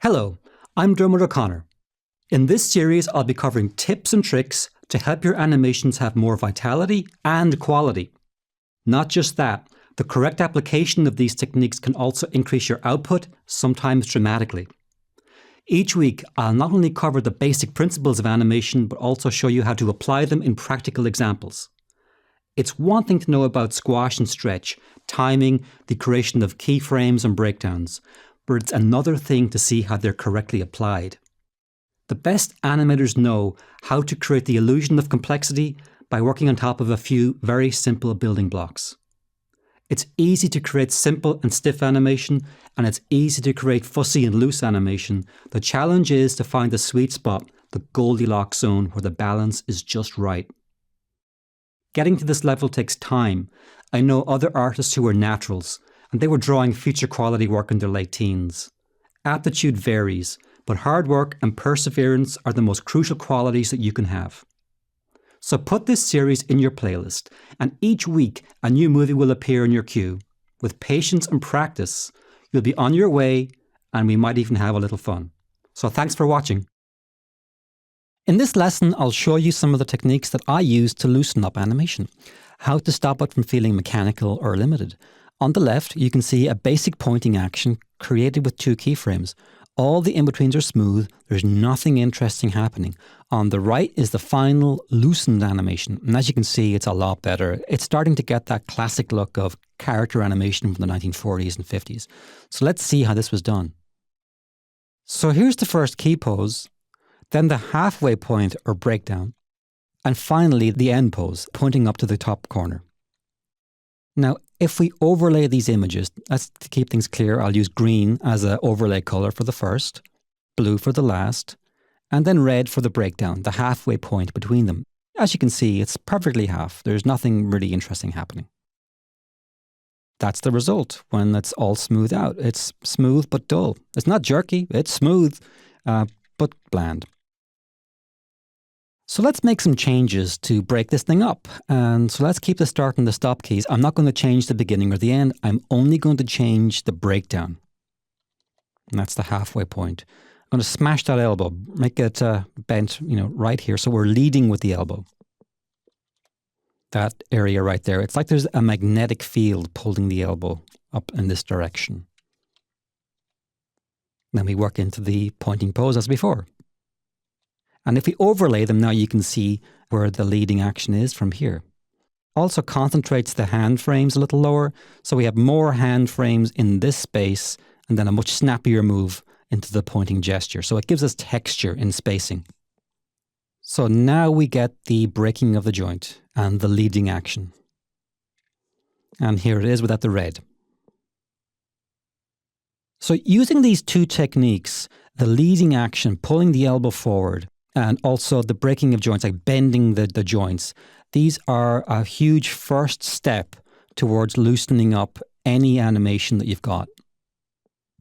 Hello, I'm Dermot O'Connor. In this series, I'll be covering tips and tricks to help your animations have more vitality and quality. Not just that, the correct application of these techniques can also increase your output, sometimes dramatically. Each week, I'll not only cover the basic principles of animation, but also show you how to apply them in practical examples. It's one thing to know about squash and stretch, timing, the creation of keyframes and breakdowns, but it's another thing to see how they're correctly applied. The best animators know how to create the illusion of complexity by working on top of a few very simple building blocks. It's easy to create simple and stiff animation, and it's easy to create fussy and loose animation. The challenge is to find the sweet spot, the Goldilocks zone, where the balance is just right. Getting to this level takes time. I know other artists who are naturals, and they were drawing feature quality work in their late teens. Aptitude varies, but hard work and perseverance are the most crucial qualities that you can have. So put this series in your playlist, and each week a new movie will appear in your queue. With patience and practice, you'll be on your way, and we might even have a little fun. So thanks for watching. In this lesson, I'll show you some of the techniques that I use to loosen up animation, how to stop it from feeling mechanical or limited. On the left, you can see a basic pointing action created with 2 keyframes. All the in-betweens are smooth, there's nothing interesting happening. On the right is the final loosened animation, and as you can see, it's a lot better. It's starting to get that classic look of character animation from the 1940s and 50s. So let's see how this was done. So here's the first key pose, then the halfway point or breakdown, and finally the end pose, pointing up to the top corner. Now, if we overlay these images, that's to keep things clear, I'll use green as an overlay color for the first, blue for the last, and then red for the breakdown, the halfway point between them. As you can see, it's perfectly half. There's nothing really interesting happening. That's the result when it's all smoothed out. It's smooth but dull. It's not jerky, it's smooth, but bland. So let's make some changes to break this thing up. And so let's keep the start and the stop keys. I'm not going to change the beginning or the end. I'm only going to change the breakdown. And that's the halfway point. I'm going to smash that elbow, make it bent, right here. So we're leading with the elbow. That area right there. It's like there's a magnetic field pulling the elbow up in this direction. Then we work into the pointing pose as before. And if we overlay them now, you can see where the leading action is from here. Also concentrates the hand frames a little lower, so we have more hand frames in this space and then a much snappier move into the pointing gesture. So it gives us texture in spacing. So now we get the breaking of the joint and the leading action. And here it is without the red. So using these 2 techniques, the leading action, pulling the elbow forward, and also the breaking of joints, like bending the joints. These are a huge first step towards loosening up any animation that you've got.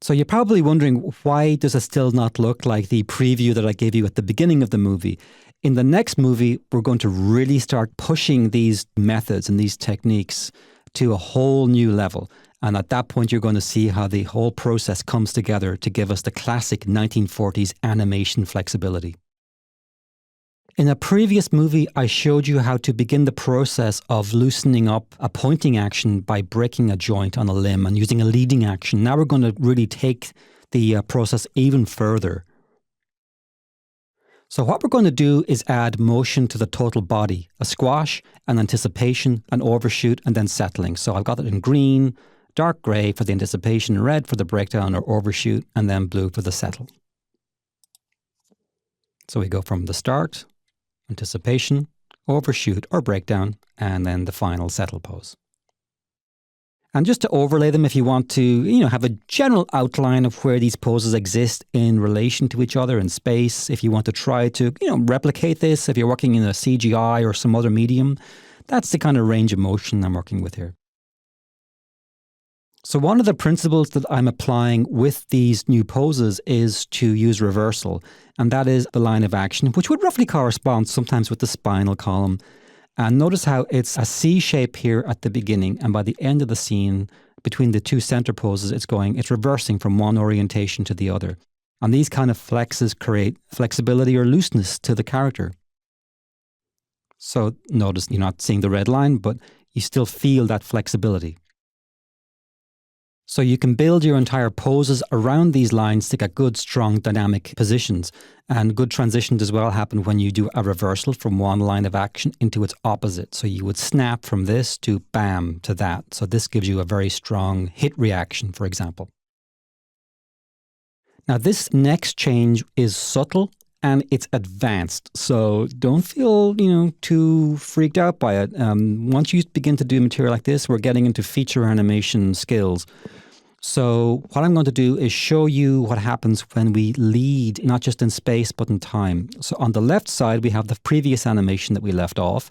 So you're probably wondering, why does it still not look like the preview that I gave you at the beginning of the movie? In the next movie, we're going to really start pushing these methods and these techniques to a whole new level. And at that point, you're going to see how the whole process comes together to give us the classic 1940s animation flexibility. In a previous movie, I showed you how to begin the process of loosening up a pointing action by breaking a joint on a limb and using a leading action. Now we're going to really take the process even further. So what we're going to do is add motion to the total body, a squash, an anticipation, an overshoot, and then settling. So I've got it in green, dark grey for the anticipation, red for the breakdown or overshoot, and then blue for the settle. So we go from the start, anticipation, overshoot or breakdown, and then the final settle pose. And just to overlay them, if you want to, have a general outline of where these poses exist in relation to each other in space, if you want to try to, replicate this, if you're working in a CGI or some other medium, that's the kind of range of motion I'm working with here. So one of the principles that I'm applying with these new poses is to use reversal, and that is the line of action, which would roughly correspond sometimes with the spinal column. And notice how it's a C shape here at the beginning, and by the end of the scene, between the 2 center poses, it's reversing from one orientation to the other. And these kind of flexes create flexibility or looseness to the character. So notice you're not seeing the red line, but you still feel that flexibility. So you can build your entire poses around these lines to get good, strong, dynamic positions. And good transitions as well happen when you do a reversal from one line of action into its opposite. So you would snap from this to bam to that. So this gives you a very strong hit reaction, for example. Now this next change is subtle and it's advanced. So don't feel, too freaked out by it. Once you begin to do material like this, we're getting into feature animation skills. So what I'm going to do is show you what happens when we lead, not just in space, but in time. So on the left side, we have the previous animation that we left off.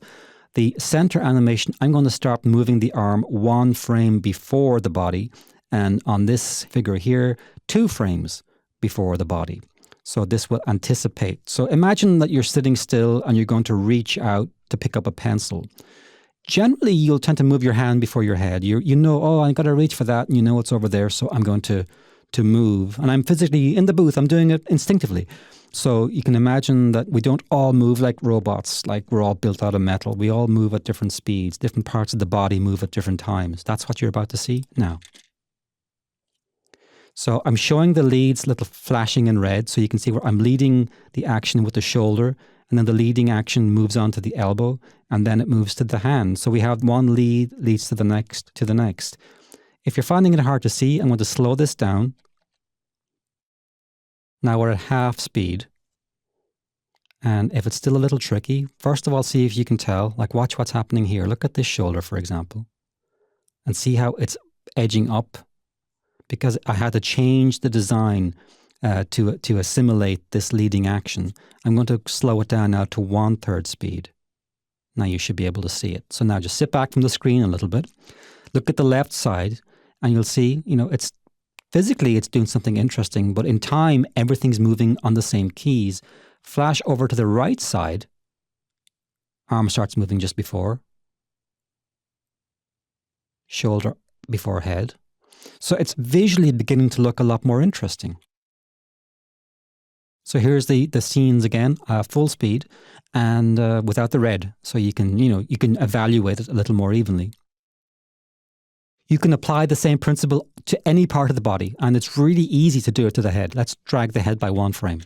The center animation, I'm going to start moving the arm 1 frame before the body. And on this figure here, 2 frames before the body. So this will anticipate. So imagine that you're sitting still and you're going to reach out to pick up a pencil. Generally, you'll tend to move your hand before your head. You know, oh, I've got to reach for that, and you know it's over there, so I'm going to move. And I'm physically in the booth, I'm doing it instinctively. So you can imagine that we don't all move like robots, like we're all built out of metal. We all move at different speeds. Different parts of the body move at different times. That's what you're about to see now. So I'm showing the leads little flashing in red, so you can see where I'm leading the action with the shoulder, and then the leading action moves on to the elbow, and then it moves to the hand. So we have one lead leads to the next, to the next. If you're finding it hard to see, I'm going to slow this down. Now we're at half speed. And if it's still a little tricky, first of all, see if you can tell. Like, watch what's happening here. Look at this shoulder, for example, and see how it's edging up, because I had to change the design to assimilate this leading action. I'm going to slow it down now to 1/3 speed. Now you should be able to see it. So now just sit back from the screen a little bit. Look at the left side and you'll see, it's physically it's doing something interesting, but in time, everything's moving on the same keys. Flash over to the right side. Arm starts moving just before. Shoulder before head. So it's visually beginning to look a lot more interesting. So here's the scenes again, full speed and without the red. So you can evaluate it a little more evenly. You can apply the same principle to any part of the body, and it's really easy to do it to the head. Let's drag the head by 1 frame.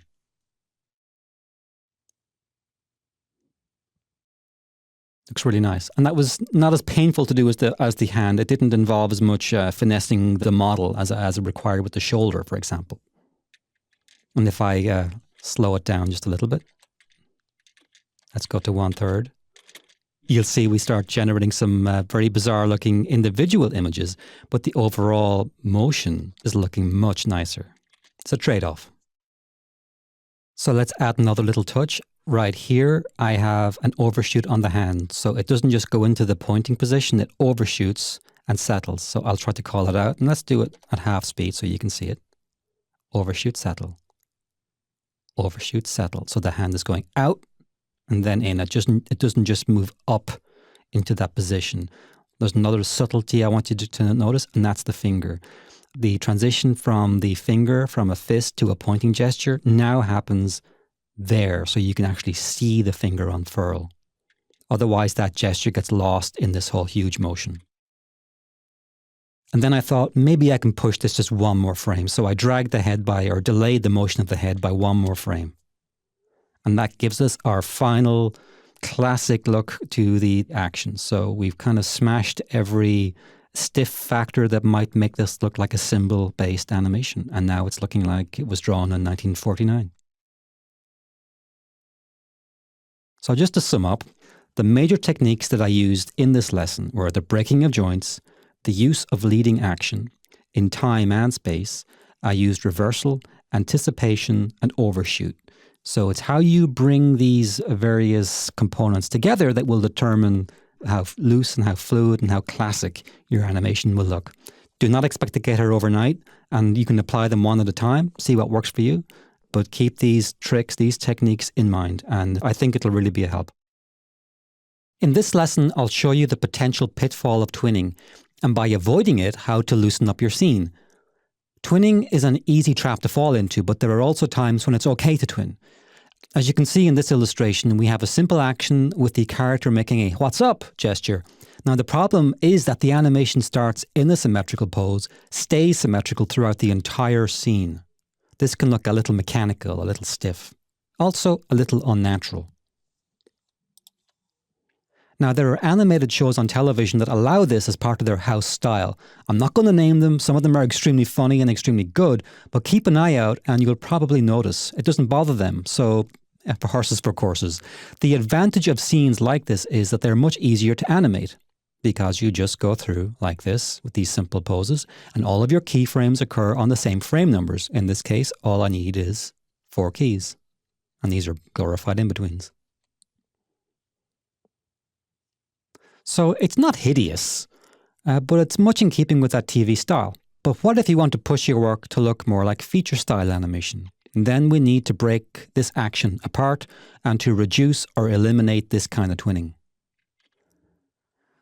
Looks really nice. And that was not as painful to do as the hand. It didn't involve as much finessing the model as it required with the shoulder, for example. And if I slow it down just a little bit, let's go to 1/3. You'll see we start generating some very bizarre looking individual images, but the overall motion is looking much nicer. It's a trade-off. So let's add another little touch. Right here, I have an overshoot on the hand. So it doesn't just go into the pointing position, it overshoots and settles. So I'll try to call it out, and let's do it at half speed so you can see it. Overshoot, settle. Overshoot, settle. So the hand is going out and then in. It doesn't just move up into that position. There's another subtlety I want you to notice, and that's the finger. The transition from the finger, from a fist to a pointing gesture, now happens there, so you can actually see the finger unfurl. Otherwise, that gesture gets lost in this whole huge motion. And then I thought, maybe I can push this just 1 more frame. So I dragged the head by, or delayed the motion of the head by 1 more frame. And that gives us our final classic look to the action. So we've kind of smashed every stiff factor that might make this look like a symbol-based animation. And now it's looking like it was drawn in 1949. So just to sum up, the major techniques that I used in this lesson were the breaking of joints, the use of leading action. In time and space, I used reversal, anticipation, and overshoot. So it's how you bring these various components together that will determine how loose and how fluid and how classic your animation will look. Do not expect to get here overnight, and you can apply them one at a time, see what works for you, but keep these tricks, these techniques in mind, and I think it'll really be a help. In this lesson, I'll show you the potential pitfall of twinning, and by avoiding it, how to loosen up your scene. Twinning is an easy trap to fall into, but there are also times when it's okay to twin. As you can see in this illustration, we have a simple action with the character making a "what's up" gesture. Now the problem is that the animation starts in a symmetrical pose, stays symmetrical throughout the entire scene. This can look a little mechanical, a little stiff. Also a little unnatural. Now, there are animated shows on television that allow this as part of their house style. I'm not going to name them. Some of them are extremely funny and extremely good, but keep an eye out and you'll probably notice. It doesn't bother them, so for horses for courses. The advantage of scenes like this is that they're much easier to animate because you just go through like this with these simple poses and all of your keyframes occur on the same frame numbers. In this case, all I need is 4 keys, and these are glorified in-betweens. So it's not hideous, but it's much in keeping with that TV style. But what if you want to push your work to look more like feature style animation? And then we need to break this action apart and to reduce or eliminate this kind of twinning.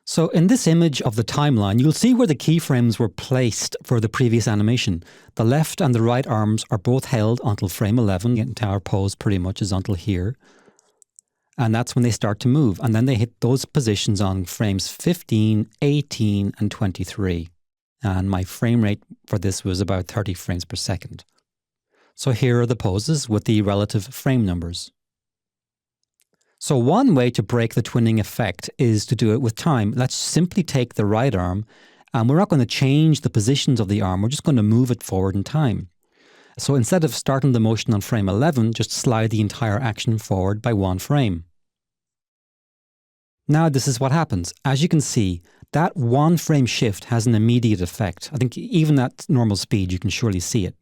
So in this image of the timeline, you'll see where the keyframes were placed for the previous animation. The left and the right arms are both held until frame 11. The entire pose pretty much is until here. And that's when they start to move. And then they hit those positions on frames 15, 18, and 23. And my frame rate for this was about 30 frames per second. So here are the poses with the relative frame numbers. So one way to break the twinning effect is to do it with time. Let's simply take the right arm, and we're not going to change the positions of the arm. We're just going to move it forward in time. So instead of starting the motion on frame 11, just slide the entire action forward by 1 frame. Now this is what happens. As you can see, that 1 frame shift has an immediate effect. I think even at normal speed, you can surely see it.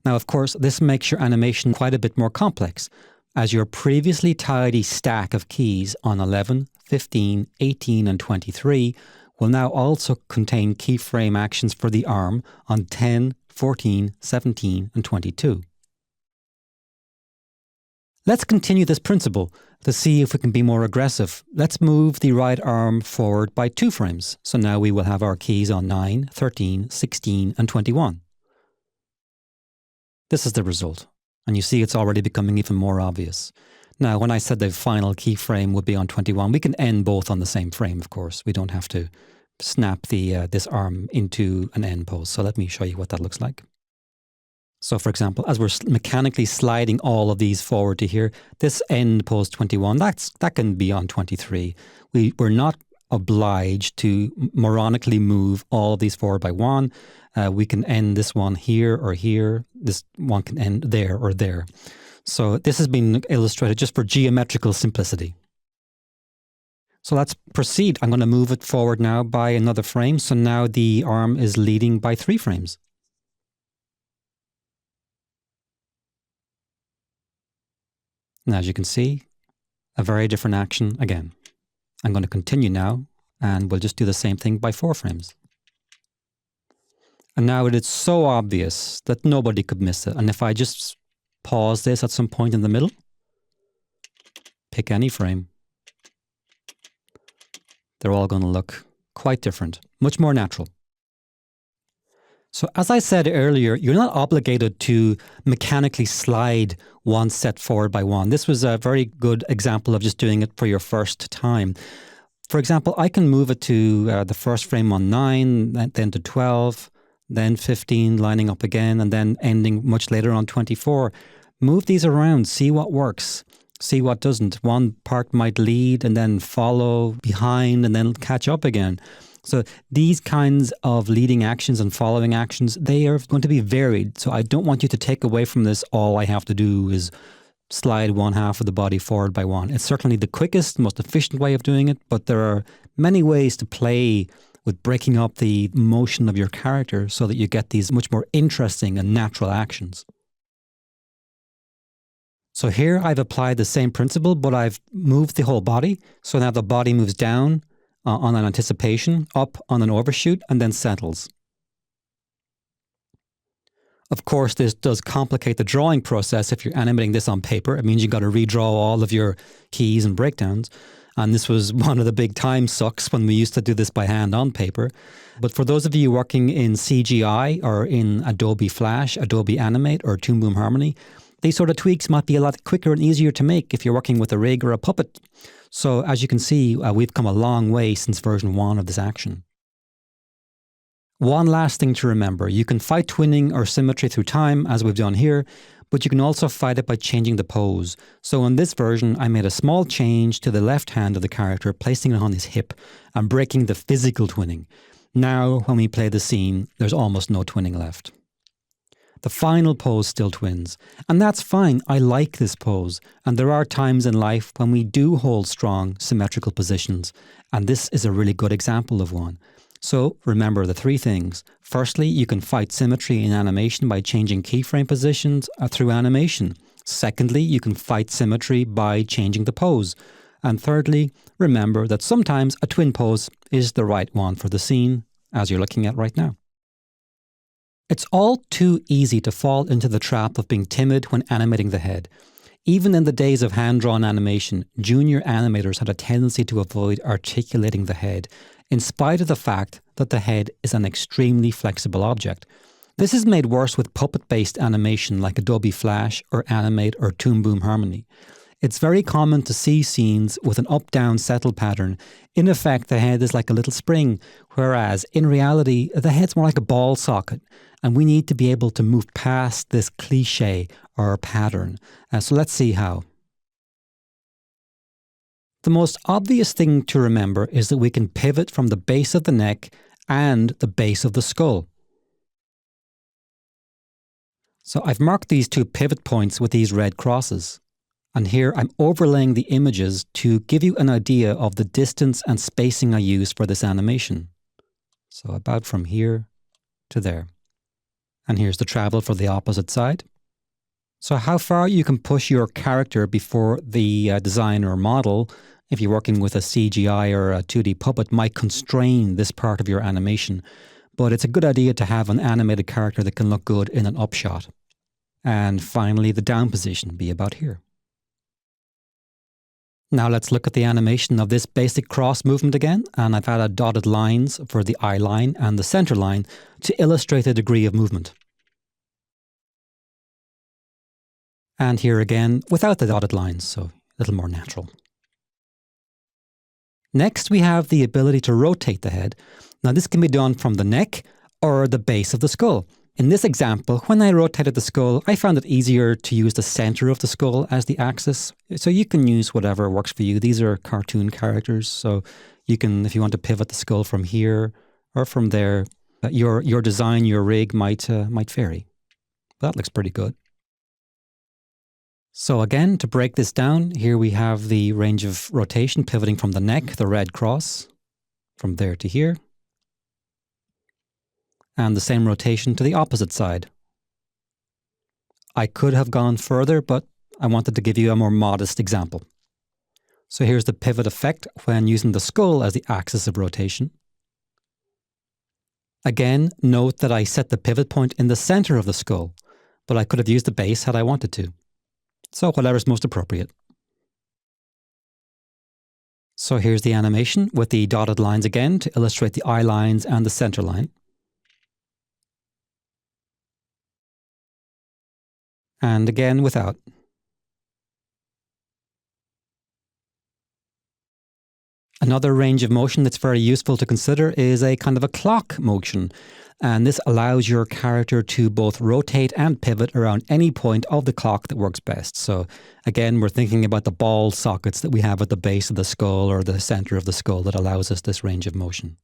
Now, of course, this makes your animation quite a bit more complex, as your previously tidy stack of keys on 11, 15, 18, and 23 will now also contain keyframe actions for the arm on 10, 14, 17, and 22. Let's continue this principle to see if we can be more aggressive. Let's move the right arm forward by 2 frames. So now we will have our keys on 9, 13, 16, and 21. This is the result. And you see it's already becoming even more obvious. Now, when I said the final keyframe would be on 21, we can end both on the same frame, of course. We don't have to snap this arm into an end pose. So let me show you what that looks like. So for example, as we're mechanically sliding all of these forward to here, this end pose 21, that can be on 23. We're not obliged to moronically move all of these forward by 1. We can end this one here or here. This one can end there or there. So this has been illustrated just for geometrical simplicity. So let's proceed. I'm going to move it forward now by another frame. So now the arm is leading by 3 frames. And as you can see, a very different action again. I'm going to continue now, and we'll just do the same thing by 4 frames. And now it is so obvious that nobody could miss it. And if I just pause this at some point in the middle, pick any frame, they're all going to look quite different, much more natural. So as I said earlier, you're not obligated to mechanically slide one set forward by 1. This was a very good example of just doing it for your first time. For example, I can move it to the first frame on 9, then to 12, then 15, lining up again, and then ending much later on 24. Move these around, see what works, see what doesn't. One part might lead and then follow behind and then catch up again. So these kinds of leading actions and following actions, they are going to be varied. So I don't want you to take away from this, all I have to do is slide 1/2 of the body forward by 1. It's certainly the quickest, most efficient way of doing it, but there are many ways to play with breaking up the motion of your character so that you get these much more interesting and natural actions. So here I've applied the same principle, but I've moved the whole body. So now the body moves down on an anticipation, up on an overshoot, and then settles. Of course, this does complicate the drawing process if you're animating this on paper. It means you've got to redraw all of your keys and breakdowns. And this was one of the big time sucks when we used to do this by hand on paper. But for those of you working in CGI or in Adobe Flash, Adobe Animate, or Toon Boom Harmony, these sort of tweaks might be a lot quicker and easier to make if you're working with a rig or a puppet. So as you can see, we've come a long way since version 1 of this action. One last thing to remember, you can fight twinning or symmetry through time, as we've done here, but you can also fight it by changing the pose. So in this version, I made a small change to the left hand of the character, placing it on his hip and breaking the physical twinning. Now, when we play the scene, there's almost no twinning left. The final pose still twins, and that's fine. I like this pose, and there are times in life when we do hold strong, symmetrical positions, and this is a really good example of one. So remember the 3 things. Firstly, you can fight symmetry in animation by changing keyframe positions through animation. Secondly, you can fight symmetry by changing the pose. And thirdly, remember that sometimes a twin pose is the right one for the scene, as you're looking at right now. It's all too easy to fall into the trap of being timid when animating the head. Even in the days of hand-drawn animation, junior animators had a tendency to avoid articulating the head, in spite of the fact that the head is an extremely flexible object. This is made worse with puppet-based animation like Adobe Flash or Animate or Toon Boom Harmony. It's very common to see scenes with an up-down settle pattern. In effect, the head is like a little spring, whereas in reality, the head's more like a ball socket, and we need to be able to move past this cliche or pattern. So let's see how. The most obvious thing to remember is that we can pivot from the base of the neck and the base of the skull. So I've marked these 2 pivot points with these red crosses. And here I'm overlaying the images to give you an idea of the distance and spacing I use for this animation. So about from here to there. And here's the travel for the opposite side. So how far you can push your character before the design or model, if you're working with a CGI or a 2D puppet, might constrain this part of your animation. But it's a good idea to have an animated character that can look good in an upshot. And finally, the down position be about here. Now let's look at the animation of this basic cross movement again, and I've added dotted lines for the eye line and the center line to illustrate the degree of movement. And here again, without the dotted lines, so a little more natural. Next, we have the ability to rotate the head. Now this can be done from the neck or the base of the skull. In this example, when I rotated the skull, I found it easier to use the center of the skull as the axis. So you can use whatever works for you. These are cartoon characters, so you can, if you want to pivot the skull from here or from there, your design, your rig might vary. But that looks pretty good. So again, to break this down, here we have the range of rotation pivoting from the neck, the red cross, from there to here. And the same rotation to the opposite side. I could have gone further, but I wanted to give you a more modest example. So here's the pivot effect when using the skull as the axis of rotation. Again, note that I set the pivot point in the center of the skull, but I could have used the base had I wanted to. So whatever's most appropriate. So here's the animation with the dotted lines again to illustrate the eye lines and the center line. And again without. Another range of motion that's very useful to consider is a kind of a clock motion. And this allows your character to both rotate and pivot around any point of the clock that works best. So again, we're thinking about the ball sockets that we have at the base of the skull or the center of the skull that allows us this range of motion.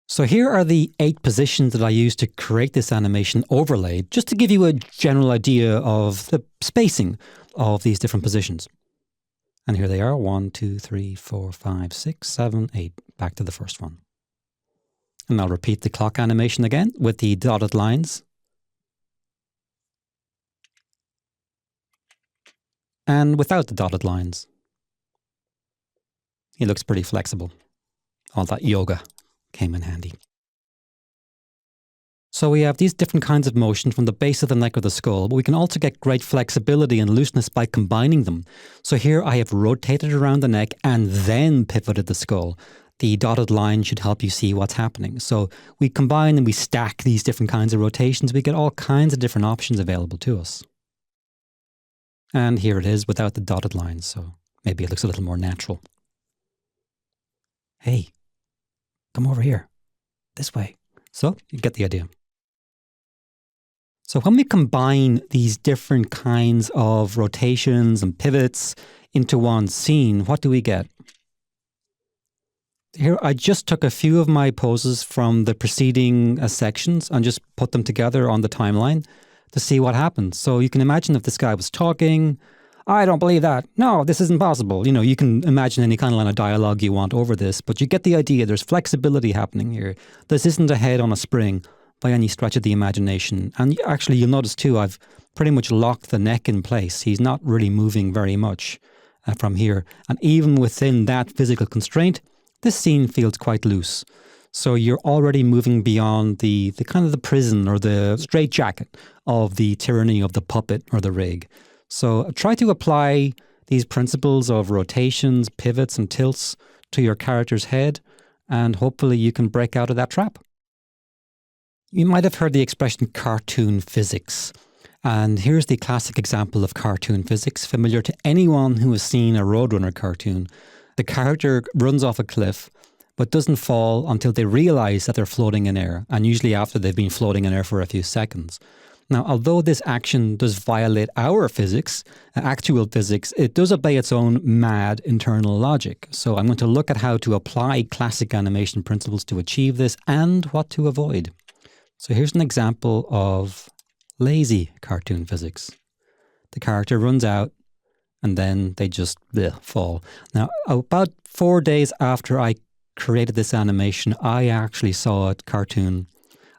So here are the 8 positions that I used to create this animation overlay, just to give you a general idea of the spacing of these different positions. And here they are, 1, 2, 3, 4, 5, 6, 7, 8, back to the first one. And I'll repeat the clock animation again with the dotted lines. And without the dotted lines. He looks pretty flexible. All that yoga came in handy. So we have these different kinds of motion from the base of the neck or the skull, but we can also get great flexibility and looseness by combining them. So here I have rotated around the neck and then pivoted the skull. The dotted line should help you see what's happening. So we combine and we stack these different kinds of rotations. We get all kinds of different options available to us. And here it is without the dotted lines, so maybe it looks a little more natural. Hey, come over here. This way. So you get the idea. So when we combine these different kinds of rotations and pivots into one scene, what do we get? Here, I just took a few of my poses from the preceding sections and just put them together on the timeline to see what happens. So you can imagine if this guy was talking, I don't believe that. No, this isn't possible. You can imagine any kind of line of dialogue you want over this, but you get the idea. There's flexibility happening here. This isn't a head on a spring by any stretch of the imagination. And actually, you'll notice too, I've pretty much locked the neck in place. He's not really moving very much from here. And even within that physical constraint, this scene feels quite loose. So you're already moving beyond the kind of the prison or the straitjacket of the tyranny of the puppet or the rig. So try to apply these principles of rotations, pivots, and tilts to your character's head, and hopefully you can break out of that trap. You might have heard the expression cartoon physics. And here's the classic example of cartoon physics, familiar to anyone who has seen a Roadrunner cartoon. The character runs off a cliff, but doesn't fall until they realize that they're floating in air, and usually after they've been floating in air for a few seconds. Now, although this action does violate our physics, actual physics, it does obey its own mad internal logic. So I'm going to look at how to apply classic animation principles to achieve this and what to avoid. So here's an example of lazy cartoon physics. The character runs out and then they just fall. Now, about 4 days after I created this animation, I actually saw a cartoon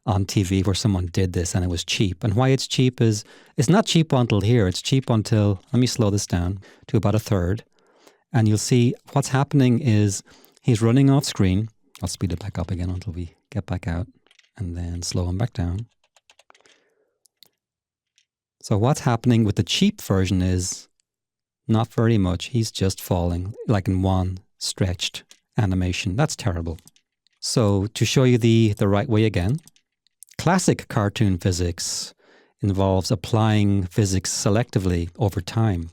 on TV where someone did this and it was cheap. And why it's cheap is, it's not cheap until here. It's cheap until, let me slow this down to about a third. And you'll see what's happening is he's running off screen. I'll speed it back up again until we get back out and then slow him back down. So what's happening with the cheap version is not very much. He's just falling like in one stretched animation. That's terrible. So to show you the right way again, classic cartoon physics involves applying physics selectively over time.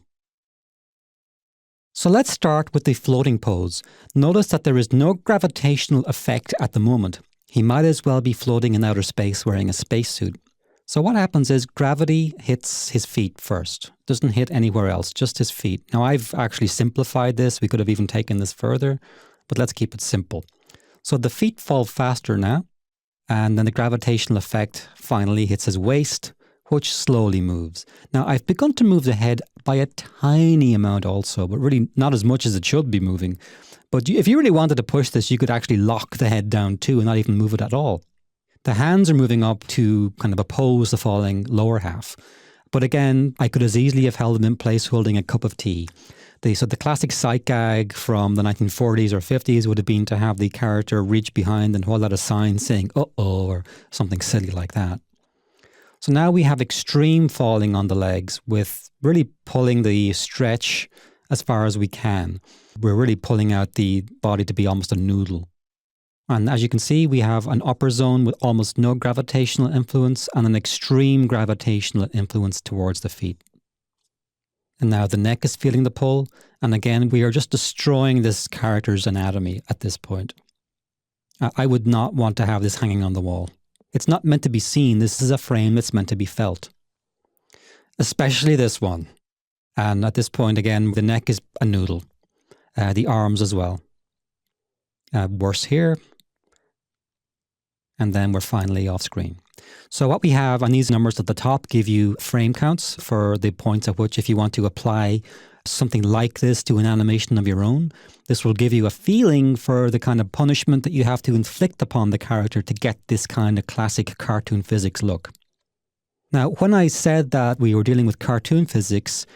So let's start with the floating pose. Notice that there is no gravitational effect at the moment. He might as well be floating in outer space wearing a spacesuit. So what happens is gravity hits his feet first. Doesn't hit anywhere else, just his feet. Now I've actually simplified this. We could have even taken this further, but let's keep it simple. So the feet fall faster now, and then the gravitational effect finally hits his waist, which slowly moves. Now I've begun to move the head by a tiny amount also, but really not as much as it should be moving. But if you really wanted to push this, you could actually lock the head down too and not even move it at all. The hands are moving up to kind of oppose the falling lower half. But again, I could as easily have held them in place holding a cup of tea. So the classic sight gag from the 1940s or 50s would have been to have the character reach behind and hold out a sign saying, uh-oh, or something silly like that. So now we have extreme falling on the legs with really pulling the stretch as far as we can. We're really pulling out the body to be almost a noodle. And as you can see, we have an upper zone with almost no gravitational influence and an extreme gravitational influence towards the feet. And now the neck is feeling the pull. And again, we are just destroying this character's anatomy at this point. I would not want to have this hanging on the wall. It's not meant to be seen. This is a frame that's meant to be felt. Especially this one. And at this point, again, the neck is a noodle. The arms as well. Worse here. And then we're finally off screen. So what we have on these numbers at the top give you frame counts for the points at which if you want to apply something like this to an animation of your own, this will give you a feeling for the kind of punishment that you have to inflict upon the character to get this kind of classic cartoon physics look. Now, when I said that we were dealing with cartoon physics,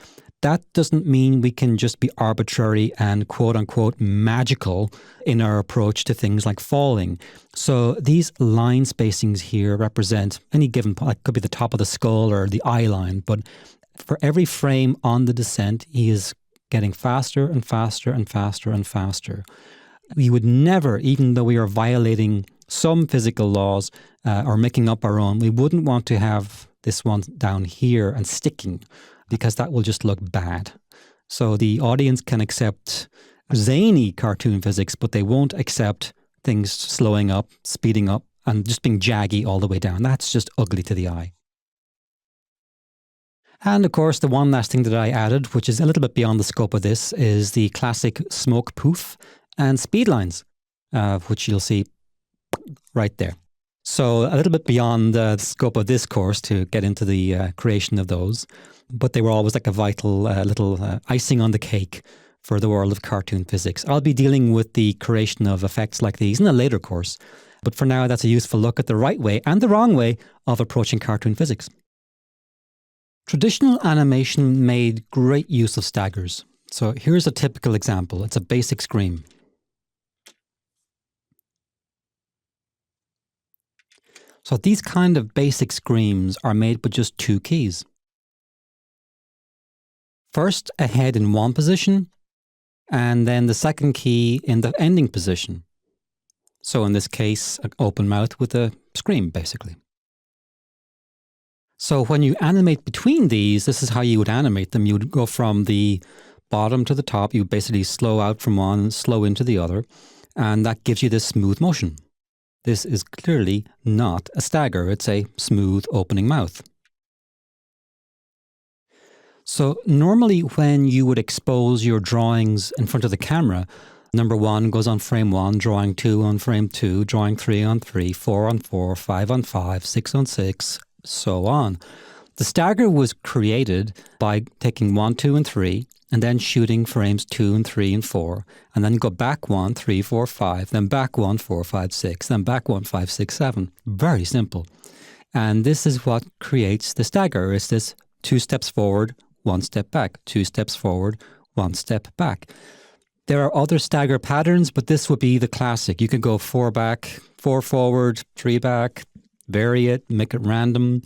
that doesn't mean we can just be arbitrary and quote unquote magical in our approach to things like falling. So these line spacings here represent any given point. It could be the top of the skull or the eye line, but for every frame on the descent, he is getting faster and faster and faster and faster. We would never, even though we are violating some physical laws or making up our own, we wouldn't want to have this one down here and sticking, because that will just look bad. So the audience can accept zany cartoon physics, but they won't accept things slowing up, speeding up, and just being jaggy all the way down. That's just ugly to the eye. And of course, the one last thing that I added, which is a little bit beyond the scope of this, is the classic smoke poof and speed lines, which you'll see right there. So a little bit beyond the scope of this course to get into the creation of those, but they were always like a vital little icing on the cake for the world of cartoon physics. I'll be dealing with the creation of effects like these in a later course, but for now that's a useful look at the right way and the wrong way of approaching cartoon physics. Traditional animation made great use of staggers. So here's a typical example. It's a basic scream. So these kind of basic screams are made with just two keys. First, a head in one position, and then the second key in the ending position. So in this case, an open mouth with a scream, basically. So when you animate between these, this is how you would animate them. You would go from the bottom to the top. You basically slow out from one and slow into the other, and that gives you this smooth motion. This is clearly not a stagger. It's a smooth opening mouth. So normally when you would expose your drawings in front of the camera, number 1 goes on frame 1, drawing 2 on frame 2, drawing 3 on 3, 4 on 4, 5 on 5, 6 on 6, so on. The stagger was created by taking 1, 2, and 3, and then shooting frames 2 and 3 and 4, and then go back 1, 3, 4, 5, then back 1, 4, 5, 6, then back 1, 5, 6, 7. Very simple. And this is what creates the stagger. It's this 2 steps forward, 1 step back, 2 steps forward, 1 step back. There are other stagger patterns, but this would be the classic. You could go 4 back, 4 forward, 3 back, vary it, make it random,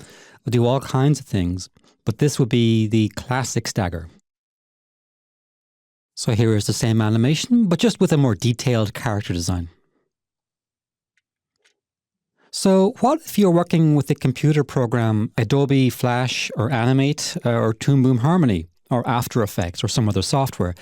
do all kinds of things. But this would be the classic stagger. So here is the same animation, but just with a more detailed character design. So what if you're working with the computer program Adobe Flash or Animate or Toon Boom Harmony or After Effects or some other software?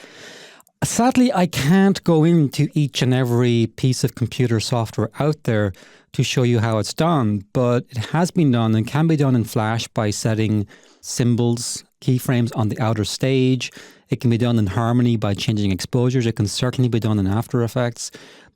Sadly, I can't go into each and every piece of computer software out there to show you how it's done, but it has been done and can be done in Flash by setting symbols, keyframes on the outer stage. It can be done in Harmony by changing exposures. It can certainly be done in After Effects.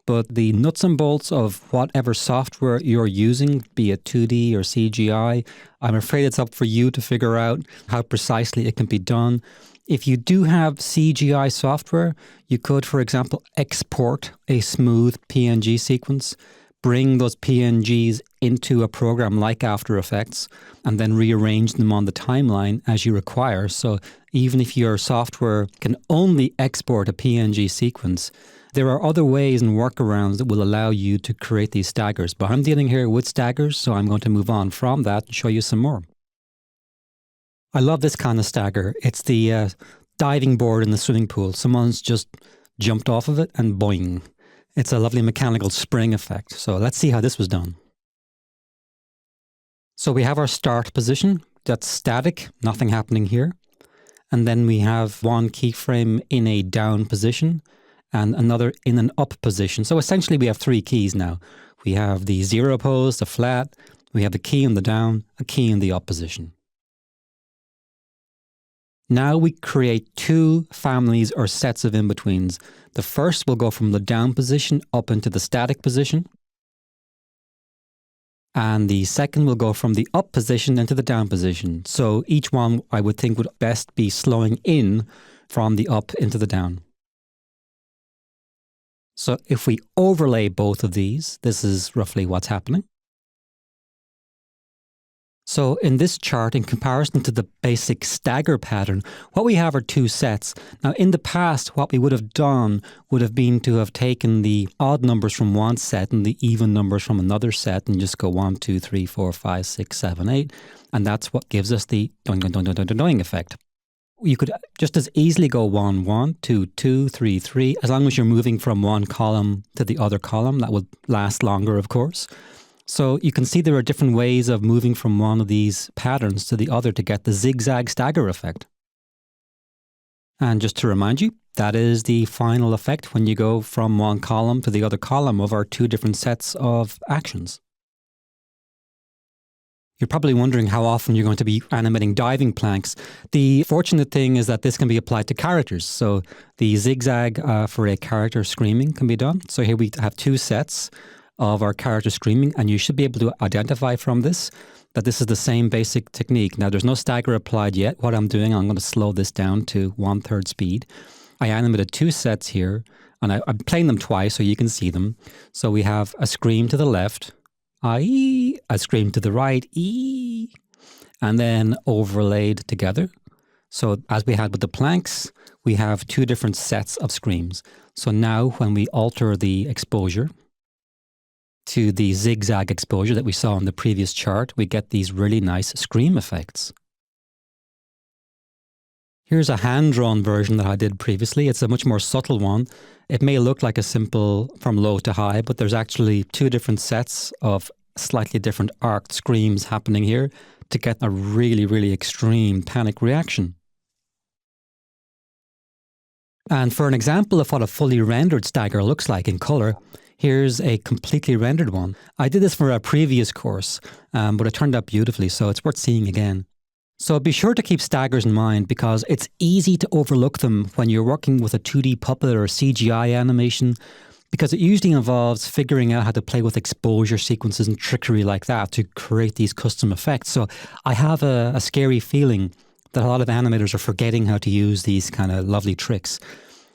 But the nuts and bolts of whatever software you're using, be it 2D or CGI, I'm afraid it's up for you to figure out how precisely it can be done. If you do have CGI software, you could, for example, export a smooth PNG sequence, bring those PNGs into a program like After Effects, and then rearrange them on the timeline as you require. So even if your software can only export a PNG sequence, there are other ways and workarounds that will allow you to create these staggers. But I'm dealing here with staggers, so I'm going to move on from that and show you some more. I love this kind of stagger. It's the diving board in the swimming pool. Someone's just jumped off of it and boing. It's a lovely mechanical spring effect. So let's see how this was done. So we have our start position. That's static, nothing happening here. And then we have one keyframe in a down position and another in an up position. So essentially we have 3 keys now. We have the 0 pose, the flat, we have the key in the down, a key in the up position. Now we create 2 families or sets of in-betweens. The first will go from the down position up into the static position. And the second will go from the up position into the down position. So each one I would think would best be slowing in from the up into the down. So if we overlay both of these, this is roughly what's happening. So in this chart, in comparison to the basic stagger pattern, what we have are two sets. Now in the past, what we would have done would have been to have taken the odd numbers from one set and the even numbers from another set and just go 1, 2, 3, 4, 5, 6, 7, 8. And that's what gives us the doing effect. You could just as easily go 1, 1, 2, 2, 3, 3, as long as you're moving from one column to the other column. That would last longer, of course. So you can see there are different ways of moving from one of these patterns to the other to get the zigzag stagger effect. And just to remind you, that is the final effect when you go from one column to the other column of our two different sets of actions. You're probably wondering how often you're going to be animating diving planks. The fortunate thing is that this can be applied to characters. So the zigzag for a character screaming can be done. So here we have two sets of our character screaming, and you should be able to identify from this that this is the same basic technique. Now, there's no stagger applied yet. What I'm doing, I'm going to slow this down to 1/3 speed. I animated two sets here, and I'm playing them twice so you can see them. So we have a scream to the left, I, a scream to the right, E, and then overlaid together. So as we had with the planks, we have two different sets of screams. So now when we alter the exposure to the zigzag exposure that we saw in the previous chart, we get these really nice scream effects. Here's a hand-drawn version that I did previously. It's a much more subtle one. It may look like a simple from low to high, but there's actually two different sets of slightly different arced screams happening here to get a really, really extreme panic reaction. And for an example of what a fully rendered stagger looks like in color, here's a completely rendered one. I did this for a previous course, but it turned out beautifully, so it's worth seeing again. So be sure to keep staggers in mind because it's easy to overlook them when you're working with a 2D puppet or CGI animation, because it usually involves figuring out how to play with exposure sequences and trickery like that to create these custom effects. So I have a scary feeling that a lot of animators are forgetting how to use these kind of lovely tricks.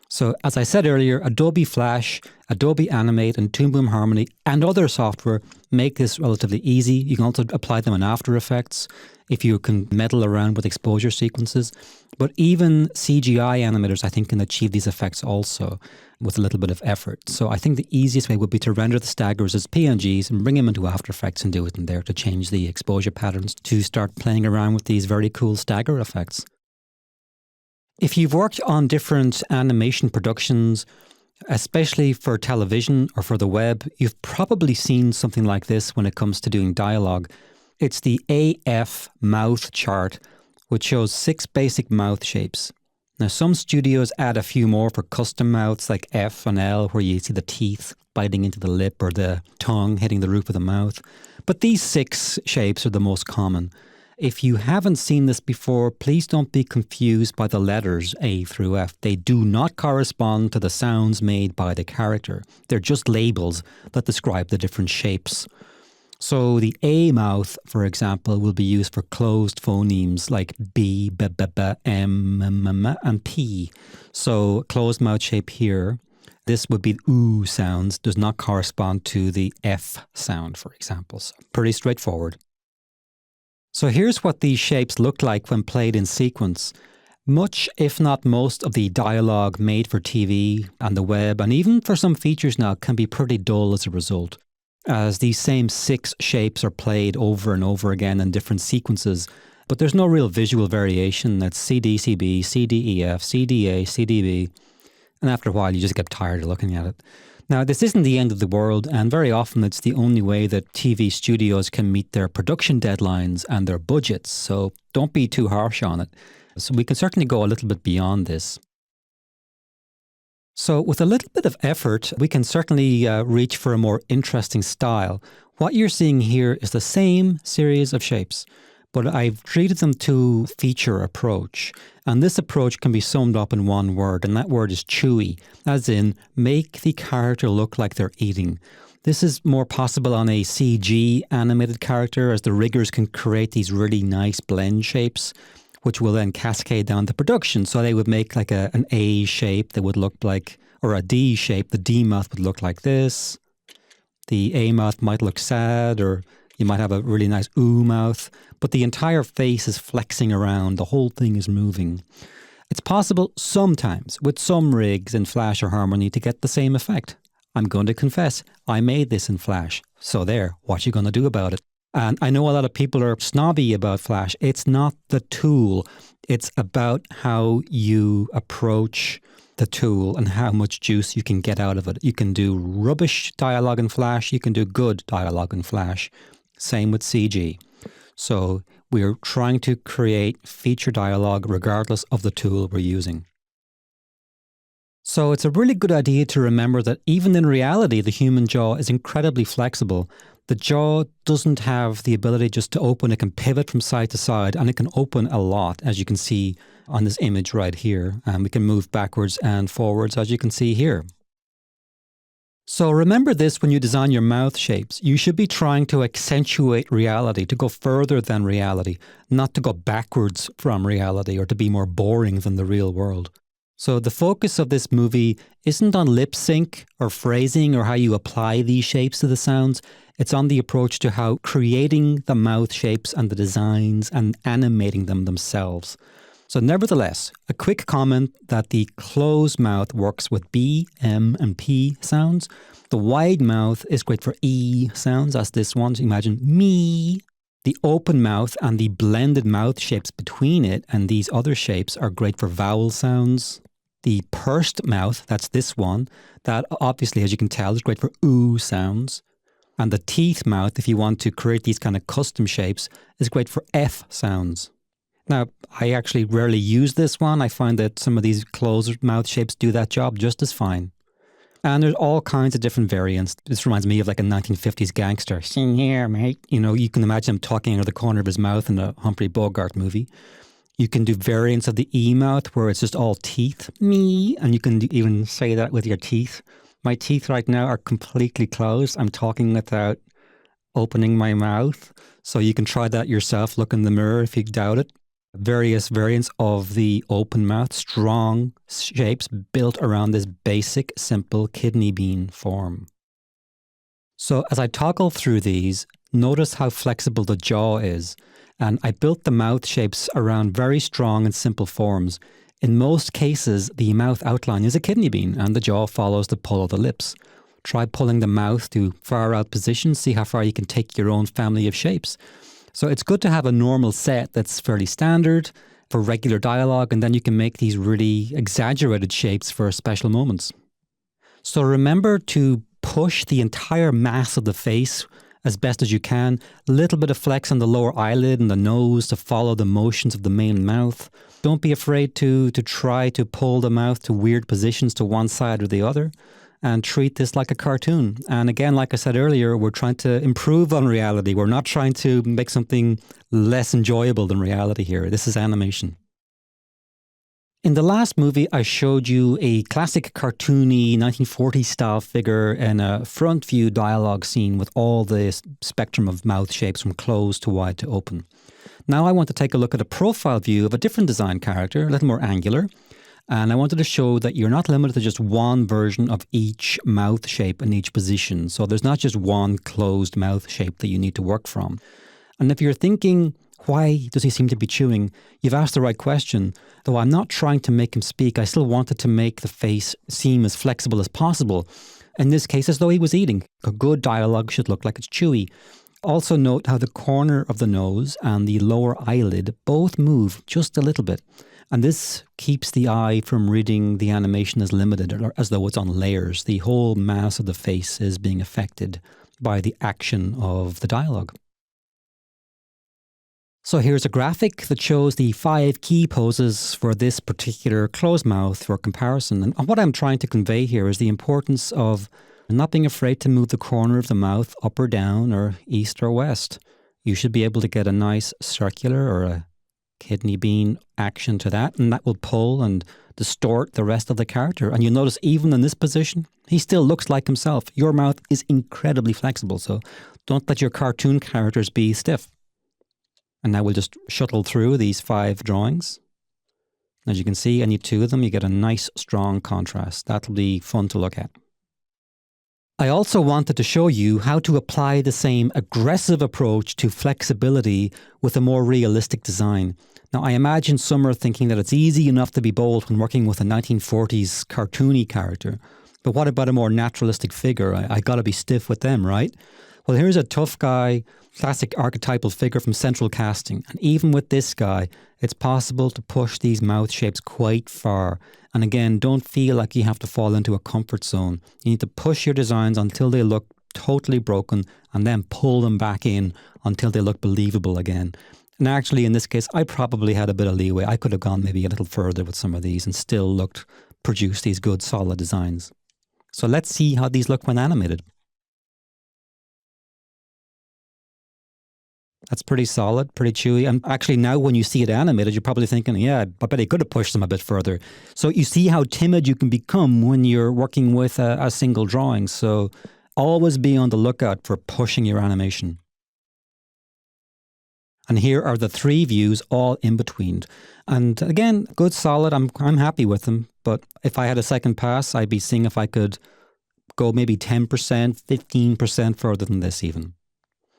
So as I said earlier, Adobe Flash, Adobe Animate and Toon Boom Harmony and other software make this relatively easy. You can also apply them in After Effects if you can meddle around with exposure sequences. But even CGI animators, I think, can achieve these effects also with a little bit of effort. So I think the easiest way would be to render the staggers as PNGs and bring them into After Effects and do it in there to change the exposure patterns to start playing around with these very cool stagger effects. If you've worked on different animation productions, especially for television or for the web, you've probably seen something like this when it comes to doing dialogue. It's the AF mouth chart, which shows 6 basic mouth shapes. Now, some studios add a few more for custom mouths like F and L, where you see the teeth biting into the lip or the tongue hitting the roof of the mouth. But these 6 shapes are the most common. If you haven't seen this before, please don't be confused by the letters A through F. They do not correspond to the sounds made by the character. They're just labels that describe the different shapes. So the A mouth, for example, will be used for closed phonemes like B, B, B, B, M, M, M, and P. So closed mouth shape here, this would be OO sounds, does not correspond to the F sound, for example. So pretty straightforward. So here's what these shapes look like when played in sequence. Much, if not most, of the dialogue made for TV and the web, and even for some features now, can be pretty dull as a result, as these same 6 shapes are played over and over again in different sequences. But there's no real visual variation. That's CDCB, CDEF, CDA, CDB, and after a while you just get tired of looking at it. Now, this isn't the end of the world, and very often it's the only way that TV studios can meet their production deadlines and their budgets, so don't be too harsh on it. So we can certainly go a little bit beyond this. So with a little bit of effort, we can certainly reach for a more interesting style. What you're seeing here is the same series of shapes, but I've treated them to feature approach. And this approach can be summed up in one word, and that word is chewy, as in make the character look like they're eating. This is more possible on a CG animated character, as the riggers can create these really nice blend shapes, which will then cascade down to production. So they would make like an A shape that would look like, or a D shape, the D mouth would look like this. The A mouth might look sad or You might have a really nice ooh mouth, but the entire face is flexing around. The whole thing is moving. It's possible sometimes with some rigs in Flash or Harmony to get the same effect. I'm going to confess, I made this in Flash. So there, what you going to do about it? And I know a lot of people are snobby about Flash. It's not the tool. It's about how you approach the tool and how much juice you can get out of it. You can do rubbish dialogue in Flash. You can do good dialogue in Flash. Same with CG. So we're trying to create feature dialogue regardless of the tool we're using. So it's a really good idea to remember that even in reality, the human jaw is incredibly flexible. The jaw doesn't have the ability just to open. It can pivot from side to side, and it can open a lot, as you can see on this image right here. And we can move backwards and forwards, as you can see here. So remember this when you design your mouth shapes. You should be trying to accentuate reality, to go further than reality, not to go backwards from reality or to be more boring than the real world. So the focus of this movie isn't on lip sync or phrasing or how you apply these shapes to the sounds. It's on the approach to how creating the mouth shapes and the designs and animating them themselves. So nevertheless, a quick comment that the closed mouth works with B, M, and P sounds. The wide mouth is great for E sounds, as this one. So imagine me. The open mouth and the blended mouth shapes between it and these other shapes are great for vowel sounds. The pursed mouth, that's this one, that obviously, as you can tell, is great for ooh sounds. And the teeth mouth, if you want to create these kind of custom shapes, is great for F sounds. Now, I actually rarely use this one. I find that some of these closed mouth shapes do that job just as fine. And there's all kinds of different variants. This reminds me of like a 1950s gangster. Sing here, mate. You know, you can imagine him talking out of the corner of his mouth in a Humphrey Bogart movie. You can do variants of the E mouth where it's just all teeth. Me. And you can even say that with your teeth. My teeth right now are completely closed. I'm talking without opening my mouth. So you can try that yourself. Look in the mirror if you doubt it. Various variants of the open mouth, strong shapes built around this basic, simple kidney bean form. So as I toggle through these, notice how flexible the jaw is. And I built the mouth shapes around very strong and simple forms. In most cases, the mouth outline is a kidney bean and the jaw follows the pull of the lips. Try pulling the mouth to far out positions, see how far you can take your own family of shapes. So it's good to have a normal set that's fairly standard for regular dialogue, and then you can make these really exaggerated shapes for special moments. So remember to push the entire mass of the face as best as you can. A little bit of flex on the lower eyelid and the nose to follow the motions of the main mouth. Don't be afraid to try to pull the mouth to weird positions to one side or the other. And treat this like a cartoon. And again, like I said earlier, we're trying to improve on reality. We're not trying to make something less enjoyable than reality here. This is animation. In the last movie, I showed you a classic cartoony 1940s style figure in a front view dialogue scene with all the spectrum of mouth shapes from closed to wide to open. Now I want to take a look at a profile view of a different design character, a little more angular. And I wanted to show that you're not limited to just one version of each mouth shape in each position. So there's not just one closed mouth shape that you need to work from. And if you're thinking, why does he seem to be chewing? You've asked the right question. Though I'm not trying to make him speak, I still wanted to make the face seem as flexible as possible. In this case, as though he was eating. A good dialogue should look like it's chewy. Also note how the corner of the nose and the lower eyelid both move just a little bit. And this keeps the eye from reading the animation as limited or as though it's on layers. The whole mass of the face is being affected by the action of the dialogue. So here's a graphic that shows the 5 key poses for this particular closed mouth for comparison. And what I'm trying to convey here is the importance of not being afraid to move the corner of the mouth up or down or east or west. You should be able to get a nice circular or a kidney bean action to that, and that will pull and distort the rest of the character. And you'll notice even in this position, he still looks like himself. Your mouth is incredibly flexible, so don't let your cartoon characters be stiff. And now we'll just shuttle through these 5 drawings. As you can see, any 2 of them, you get a nice strong contrast. That'll be fun to look at. I also wanted to show you how to apply the same aggressive approach to flexibility with a more realistic design. Now, I imagine some are thinking that it's easy enough to be bold when working with a 1940s cartoony character. But what about a more naturalistic figure? I got to be stiff with them, right? Well, here's a tough guy, classic archetypal figure from central casting. And even with this guy, it's possible to push these mouth shapes quite far. And again, don't feel like you have to fall into a comfort zone. You need to push your designs until they look totally broken and then pull them back in until they look believable again. And actually, in this case, I probably had a bit of leeway. I could have gone maybe a little further with some of these and still produced these good, solid designs. So let's see how these look when animated. That's pretty solid, pretty chewy. And actually now when you see it animated, you're probably thinking, yeah, I bet I could have pushed them a bit further. So you see how timid you can become when you're working with a single drawing. So always be on the lookout for pushing your animation. And here are the 3 views all in between. And again, good, solid. I'm happy with them. But if I had a second pass, I'd be seeing if I could go maybe 10%, 15% further than this even.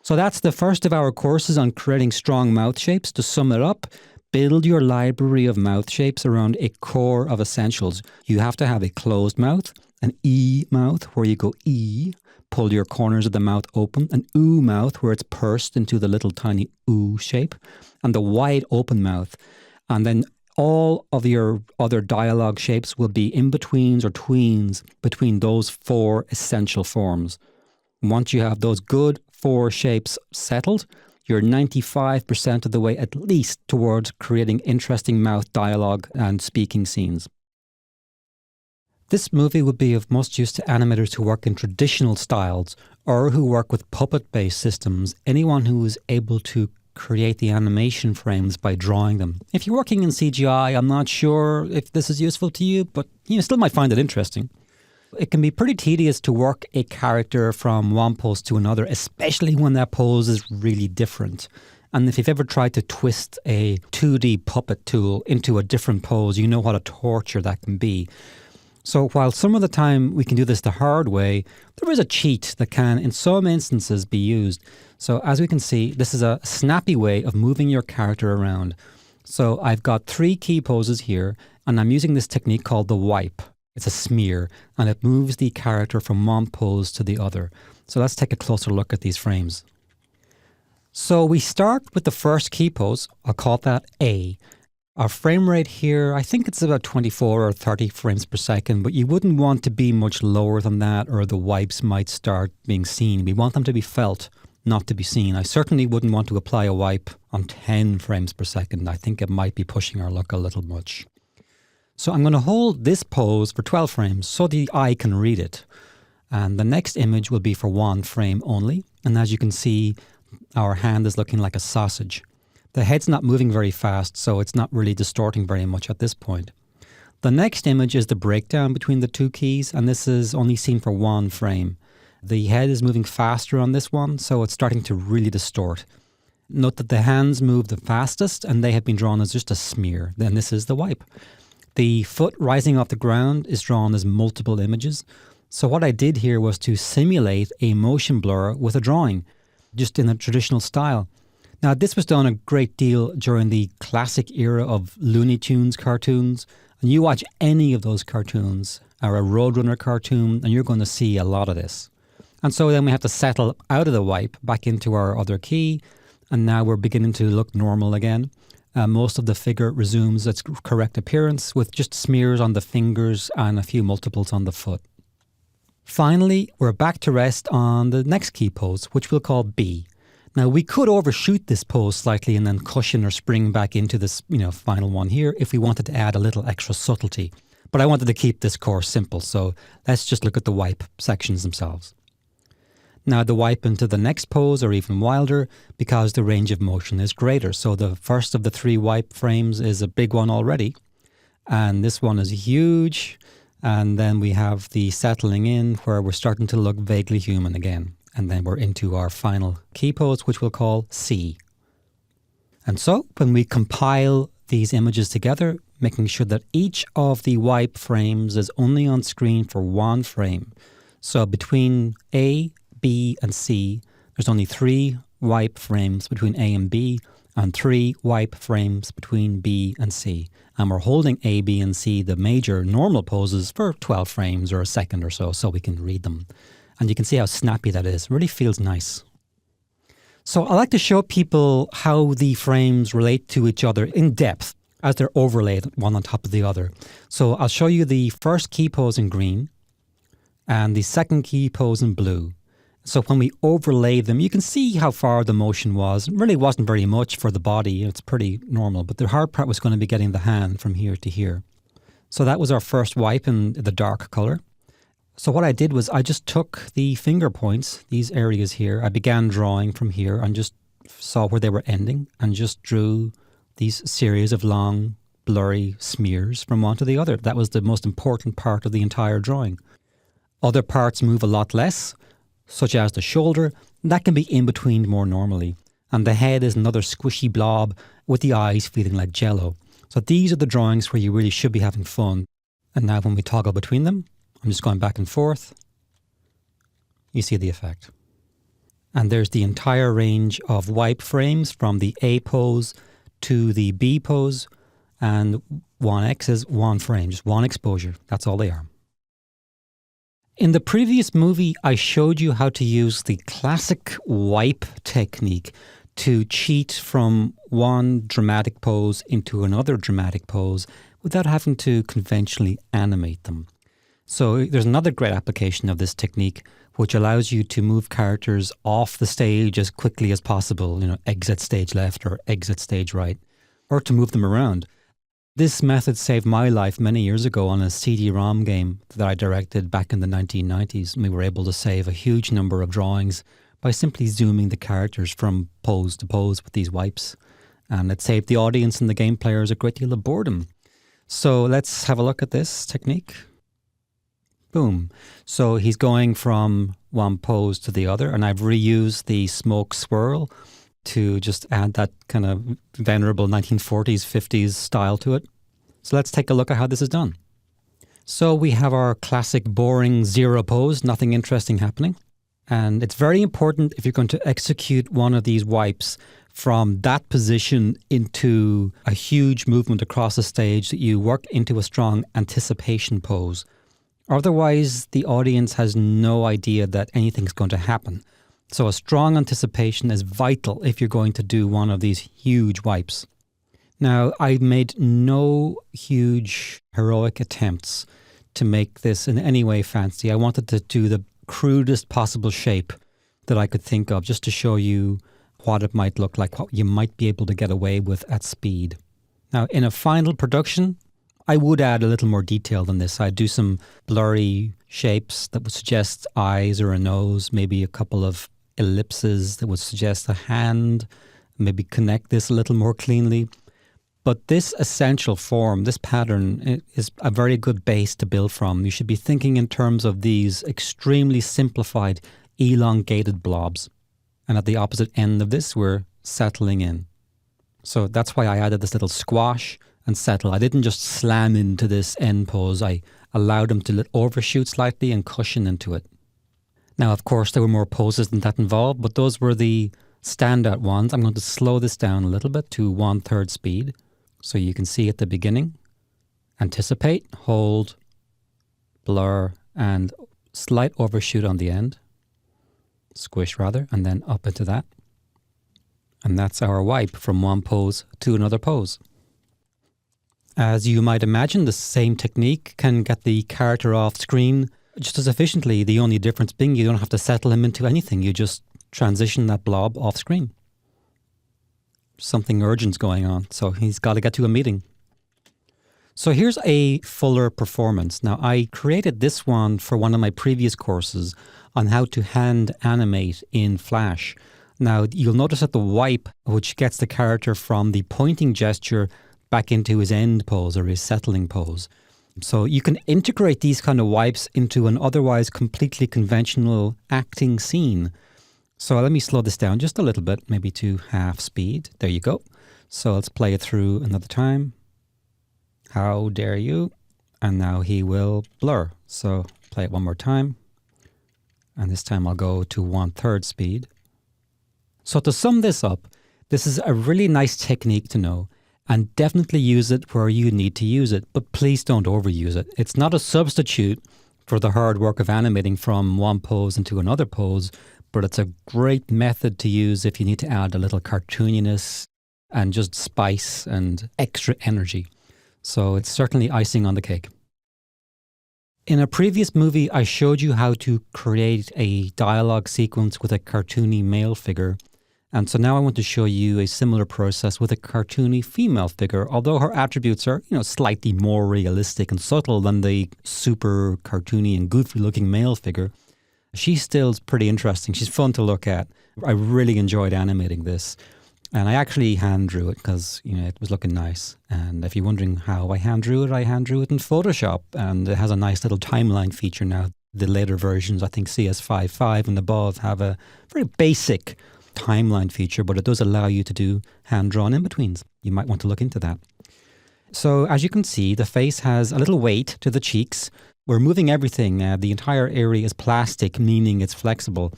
So that's the first of our courses on creating strong mouth shapes. To sum it up, build your library of mouth shapes around a core of essentials. You have to have a closed mouth, an E mouth where you go E, pull your corners of the mouth open, an oo mouth where it's pursed into the little tiny oo shape, and the wide open mouth. And then all of your other dialogue shapes will be in-betweens or tweens between those 4 essential forms. Once you have those good 4 shapes settled, you're 95% of the way at least towards creating interesting mouth dialogue and speaking scenes. This movie would be of most use to animators who work in traditional styles or who work with puppet-based systems, anyone who is able to create the animation frames by drawing them. If you're working in CGI, I'm not sure if this is useful to you, but you still might find it interesting. It can be pretty tedious to work a character from one pose to another, especially when that pose is really different. And if you've ever tried to twist a 2D puppet tool into a different pose, you know what a torture that can be. So while some of the time we can do this the hard way, there is a cheat that can, in some instances, be used. So as we can see, this is a snappy way of moving your character around. So I've got 3 key poses here, and I'm using this technique called the wipe. It's a smear, and it moves the character from one pose to the other. So let's take a closer look at these frames. So we start with the first key pose. I'll call that A. Our frame rate here, I think it's about 24 or 30 frames per second, but you wouldn't want to be much lower than that or the wipes might start being seen. We want them to be felt, not to be seen. I certainly wouldn't want to apply a wipe on 10 frames per second. I think it might be pushing our luck a little much. So I'm going to hold this pose for 12 frames so the eye can read it. And the next image will be for 1 frame only. And as you can see, our hand is looking like a sausage. The head's not moving very fast, so it's not really distorting very much at this point. The next image is the breakdown between the 2 keys, and this is only seen for 1 frame. The head is moving faster on this one, so it's starting to really distort. Note that the hands move the fastest, and they have been drawn as just a smear. Then this is the wipe. The foot rising off the ground is drawn as multiple images. So what I did here was to simulate a motion blur with a drawing, just in a traditional style. Now, this was done a great deal during the classic era of Looney Tunes cartoons. And you watch any of those cartoons, or a Roadrunner cartoon, and you're going to see a lot of this. And so then we have to settle out of the wipe back into our other key. And now we're beginning to look normal again. Most of the figure resumes its correct appearance with just smears on the fingers and a few multiples on the foot. Finally, we're back to rest on the next key pose, which we'll call B. Now, we could overshoot this pose slightly and then cushion or spring back into this, final one here if we wanted to add a little extra subtlety. But I wanted to keep this course simple, so let's just look at the wipe sections themselves. Now, the wipe into the next pose are even wilder because the range of motion is greater. So the first of the 3 wipe frames is a big one already. And this one is huge. And then we have the settling in where we're starting to look vaguely human again. And then we're into our final key pose, which we'll call C. And so when we compile these images together, making sure that each of the wipe frames is only on screen for 1 frame. So between A, B, and C, there's only 3 wipe frames between A and B, and 3 wipe frames between B and C. And we're holding A, B, and C, the major normal poses, for 12 frames or a second or so we can read them. And you can see how snappy that is. It really feels nice. So I like to show people how the frames relate to each other in depth as they're overlaid one on top of the other. So I'll show you the first key pose in green and the second key pose in blue. So when we overlay them, you can see how far the motion was. It really wasn't very much for the body. It's pretty normal, but the hard part was going to be getting the hand from here to here. So that was our first wipe in the dark color. So what I did was I just took the finger points, these areas here. I began drawing from here and just saw where they were ending and just drew these series of long, blurry smears from one to the other. That was the most important part of the entire drawing. Other parts move a lot less, such as the shoulder. That can be in between more normally. And the head is another squishy blob with the eyes feeling like jello. So these are the drawings where you really should be having fun. And now when we toggle between them, I'm just going back and forth. You see the effect. And there's the entire range of wipe frames from the A pose to the B pose. And 1x is 1 frame, just 1 exposure. That's all they are. In the previous movie, I showed you how to use the classic wipe technique to cheat from one dramatic pose into another dramatic pose without having to conventionally animate them. So there's another great application of this technique which allows you to move characters off the stage as quickly as possible, exit stage left or exit stage right, or to move them around. This method saved my life many years ago on a CD-ROM game that I directed back in the 1990s. And we were able to save a huge number of drawings by simply zooming the characters from pose to pose with these wipes. And it saved the audience and the game players a great deal of boredom. So let's have a look at this technique. Boom. So he's going from one pose to the other, and I've reused the smoke swirl to just add that kind of venerable 1940s, 50s style to it. So let's take a look at how this is done. So we have our classic boring zero pose, nothing interesting happening. And it's very important if you're going to execute one of these wipes from that position into a huge movement across the stage that you work into a strong anticipation pose. Otherwise, the audience has no idea that anything's going to happen. So a strong anticipation is vital if you're going to do one of these huge wipes. Now, I made no huge heroic attempts to make this in any way fancy. I wanted to do the crudest possible shape that I could think of just to show you what it might look like, what you might be able to get away with at speed. Now, in a final production, I would add a little more detail than this. I'd do some blurry shapes that would suggest eyes or a nose, maybe a couple of ellipses that would suggest a hand, maybe connect this a little more cleanly. But this essential form, this pattern, is a very good base to build from. You should be thinking in terms of these extremely simplified, elongated blobs. And at the opposite end of this, we're settling in. So that's why I added this little squash and settle. I didn't just slam into this end pose. I allowed them to overshoot slightly and cushion into it. Now, of course, there were more poses than that involved, but those were the standout ones. I'm going to slow this down a little bit to 1/3 speed. So you can see at the beginning, anticipate, hold, blur, and slight overshoot on the end. Squish rather, and then up into that. And that's our wipe from one pose to another pose. As you might imagine, the same technique can get the character off screen just as efficiently. The only difference being you don't have to settle him into anything. You just transition that blob off screen. Something urgent's going on, so he's got to get to a meeting. So here's a fuller performance. Now, I created this one for one of my previous courses on how to hand animate in Flash. Now, you'll notice that the wipe, which gets the character from the pointing gesture back into his end pose or his settling pose. So you can integrate these kind of wipes into an otherwise completely conventional acting scene. So let me slow this down just a little bit, maybe to half speed. There you go. So let's play it through another time. How dare you? And now he will blur. So play it one more time. And this time I'll go to 1/3 speed. So to sum this up, this is a really nice technique to know, and definitely use it where you need to use it, but please don't overuse it. It's not a substitute for the hard work of animating from one pose into another pose, but it's a great method to use if you need to add a little cartooniness and just spice and extra energy. So it's certainly icing on the cake. In a previous movie, I showed you how to create a dialogue sequence with a cartoony male figure. And so now I want to show you a similar process with a cartoony female figure, although her attributes are, slightly more realistic and subtle than the super cartoony and goofy looking male figure. She's still pretty interesting. She's fun to look at. I really enjoyed animating this. And I actually hand drew it because, it was looking nice. And if you're wondering how I hand drew it in Photoshop. And it has a nice little timeline feature now. The later versions, I think CS5.5 and above, have a very basic timeline feature, but it does allow you to do hand-drawn in-betweens. You might want to look into that. So as you can see, the face has a little weight to the cheeks. We're moving everything. The entire area is plastic, meaning it's flexible.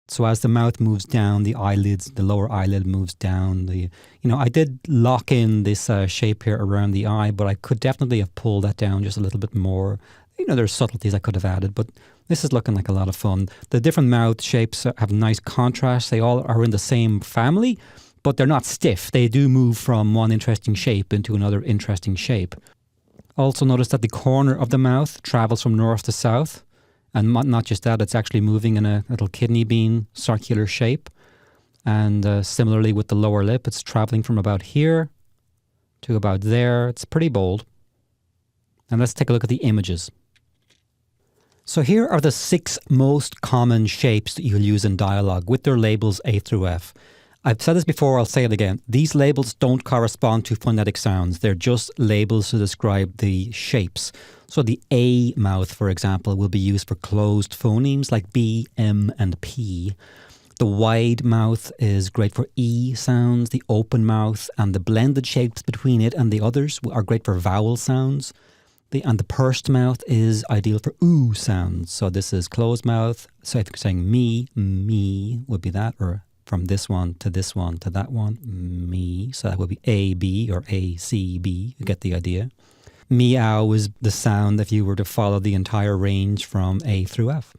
So as the mouth moves down, the lower eyelid moves down. I did lock in this shape here around the eye, but I could definitely have pulled that down just a little bit more. There's subtleties I could have added, but this is looking like a lot of fun. The different mouth shapes have nice contrast. They all are in the same family, but they're not stiff. They do move from one interesting shape into another interesting shape. Also notice that the corner of the mouth travels from north to south. And not just that, it's actually moving in a little kidney bean circular shape. And similarly with the lower lip, it's traveling from about here to about there. It's pretty bold. And let's take a look at the images. So here are the 6 most common shapes that you'll use in dialogue with their labels A through F. I've said this before, I'll say it again. These labels don't correspond to phonetic sounds. They're just labels to describe the shapes. So the A mouth, for example, will be used for closed phonemes like B, M, and P. The wide mouth is great for E sounds. The open mouth and the blended shapes between it and the others are great for vowel sounds. And the pursed mouth is ideal for ooh sounds. So this is closed mouth. So if you're saying me would be that, or from this one to that one, me. So that would be A, B, or A, C, B. You get the idea. Meow is the sound if you were to follow the entire range from A through F.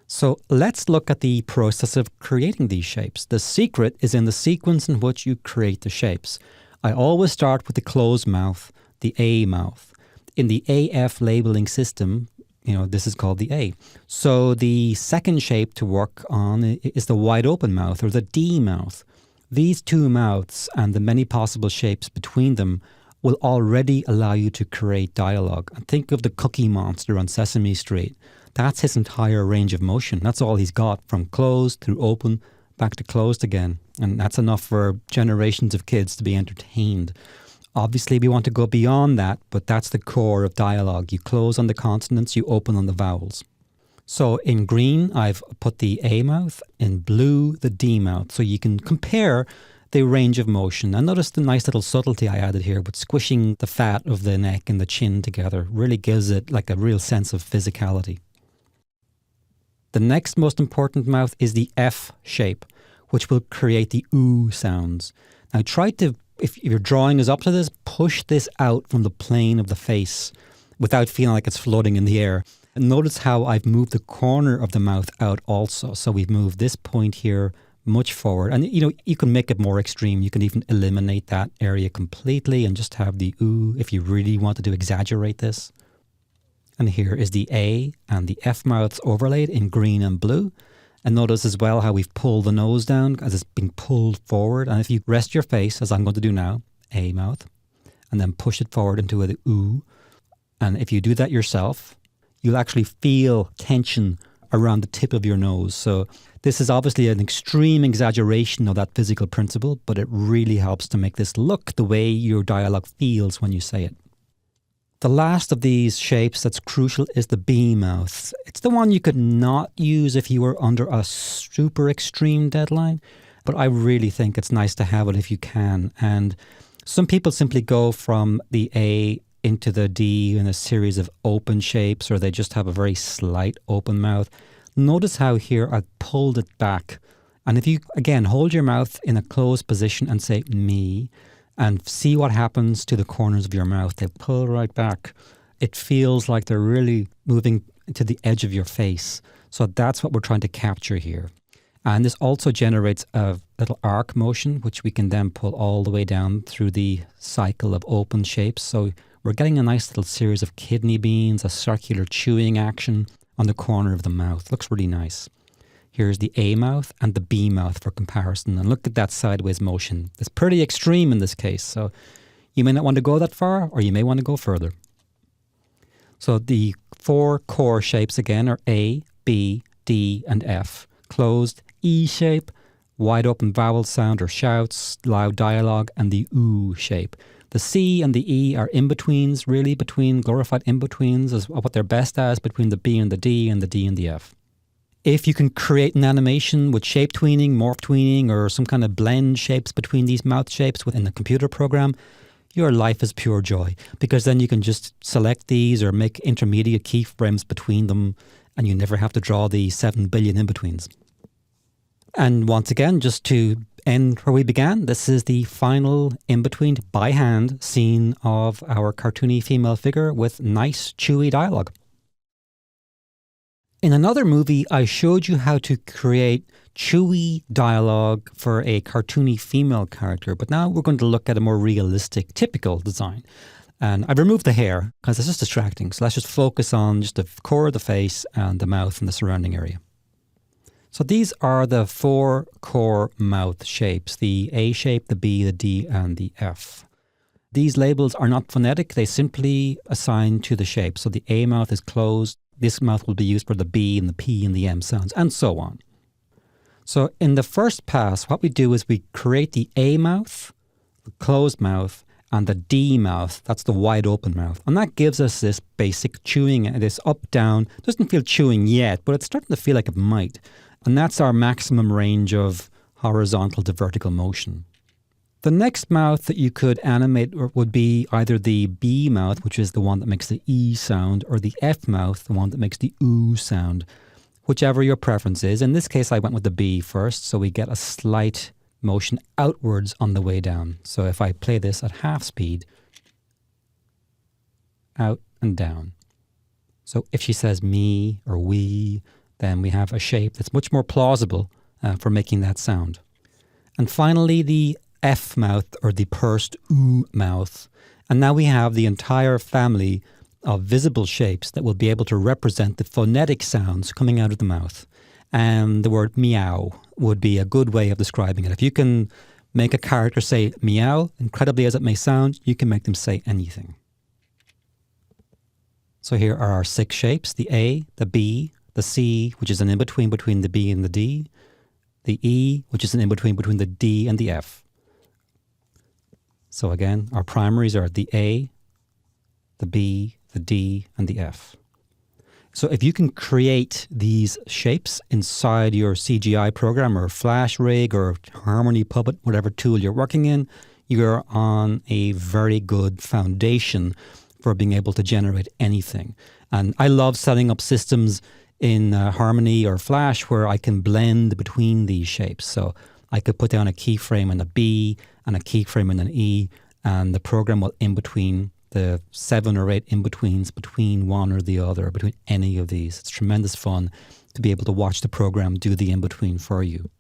So let's look at the process of creating these shapes. The secret is in the sequence in which you create the shapes. I always start with the closed mouth, the A mouth. In the AF labeling system, this is called the A. So the second shape to work on is the wide open mouth, or the D mouth. These two mouths and the many possible shapes between them will already allow you to create dialogue. And think of the Cookie Monster on Sesame Street. That's his entire range of motion. That's all he's got, from closed through open, back to closed again. And that's enough for generations of kids to be entertained. Obviously, we want to go beyond that, but that's the core of dialogue. You close on the consonants, you open on the vowels. So in green, I've put the A mouth. In blue, the D mouth. So you can compare the range of motion. And notice the nice little subtlety I added here with squishing the fat of the neck and the chin together. Really gives it like a real sense of physicality. The next most important mouth is the F shape, which will create the ooh sounds. Now try to, if your drawing is up to this, push this out from the plane of the face without feeling like it's floating in the air. And notice how I've moved the corner of the mouth out also. So we've moved this point here much forward. And you can make it more extreme. You can even eliminate that area completely and just have the ooh if you really wanted to exaggerate this. And here is the A and the F mouths overlaid in green and blue. And notice as well how we've pulled the nose down as it's being pulled forward. And if you rest your face, as I'm going to do now, A mouth, and then push it forward into the ooh. And if you do that yourself, you'll actually feel tension around the tip of your nose. So this is obviously an extreme exaggeration of that physical principle, but it really helps to make this look the way your dialogue feels when you say it. The last of these shapes that's crucial is the B mouth. It's the one you could not use if you were under a super extreme deadline, but I really think it's nice to have it if you can. And some people simply go from the A into the D in a series of open shapes, or they just have a very slight open mouth. Notice how here I've pulled it back. And if you, again, hold your mouth in a closed position and say me, and see what happens to the corners of your mouth. They pull right back. It feels like they're really moving to the edge of your face. So that's what we're trying to capture here. And this also generates a little arc motion, which we can then pull all the way down through the cycle of open shapes. So we're getting a nice little series of kidney beans, a circular chewing action on the corner of the mouth. Looks really nice. Here's the A mouth and the B mouth for comparison. And look at that sideways motion. It's pretty extreme in this case. So you may not want to go that far, or you may want to go further. So the 4 core shapes again are A, B, D, and F. Closed E shape, wide open vowel sound or shouts, loud dialogue, and the OO shape. The C and the E are in-betweens, really, between glorified in-betweens, as what they're best as between the B and the D and the D and the F. If you can create an animation with shape tweening, morph tweening, or some kind of blend shapes between these mouth shapes within the computer program, your life is pure joy, because then you can just select these or make intermediate keyframes between them, and you never have to draw the 7 billion in-betweens. And once again, just to end where we began, this is the final in-between by hand scene of our cartoony female figure with nice, chewy dialogue. In another movie, I showed you how to create chewy dialogue for a cartoony female character, but now we're going to look at a more realistic, typical design. And I've removed the hair because it's just distracting, so let's just focus on just the core of the face and the mouth and the surrounding area. So these are the 4 core mouth shapes, the A shape, the B, the D, and the F. These labels are not phonetic, they simply assign to the shape. So the A mouth is closed, this mouth will be used for the B and the P and the M sounds, and so on. So in the first pass, what we do is we create the A mouth, the closed mouth, and the D mouth, that's the wide open mouth. And that gives us this basic chewing, this up, down. It doesn't feel chewing yet, but it's starting to feel like it might. And that's our maximum range of horizontal to vertical motion. The next mouth that you could animate would be either the B mouth, which is the one that makes the E sound, or the F mouth, the one that makes the OO sound, whichever your preference is. In this case, I went with the B first, so we get a slight motion outwards on the way down. So if I play this at half speed, out and down. So if she says me or we, then we have a shape that's much more plausible for making that sound. And finally, the F mouth, or the pursed OO mouth. And now we have the entire family of visible shapes that will be able to represent the phonetic sounds coming out of the mouth. And the word meow would be a good way of describing it. If you can make a character say meow, incredibly as it may sound, you can make them say anything. So here are our 6 shapes: the A, the B, the C, which is an in-between between the B and the D, the E, which is an in-between between the D and the F. So again, our primaries are the A, the B, the D, and the F. So if you can create these shapes inside your CGI program or Flash Rig or Harmony Puppet, whatever tool you're working in, you're on a very good foundation for being able to generate anything. And I love setting up systems in Harmony or Flash where I can blend between these shapes. So I could put down a keyframe and a B and a keyframe and an E, and the program will in between the 7 or 8 in-betweens between one or the other, between any of these. It's tremendous fun to be able to watch the program do the in-between for you.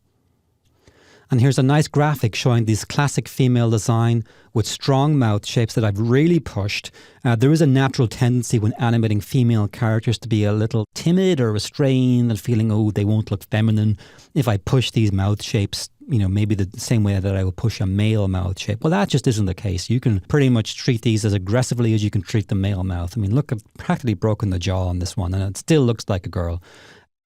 And here's a nice graphic showing this classic female design with strong mouth shapes that I've really pushed. There is a natural tendency when animating female characters to be a little timid or restrained and feeling, oh, they won't look feminine if I push these mouth shapes, maybe the same way that I would push a male mouth shape. Well, that just isn't the case. You can pretty much treat these as aggressively as you can treat the male mouth. I mean, look, I've practically broken the jaw on this one, and it still looks like a girl.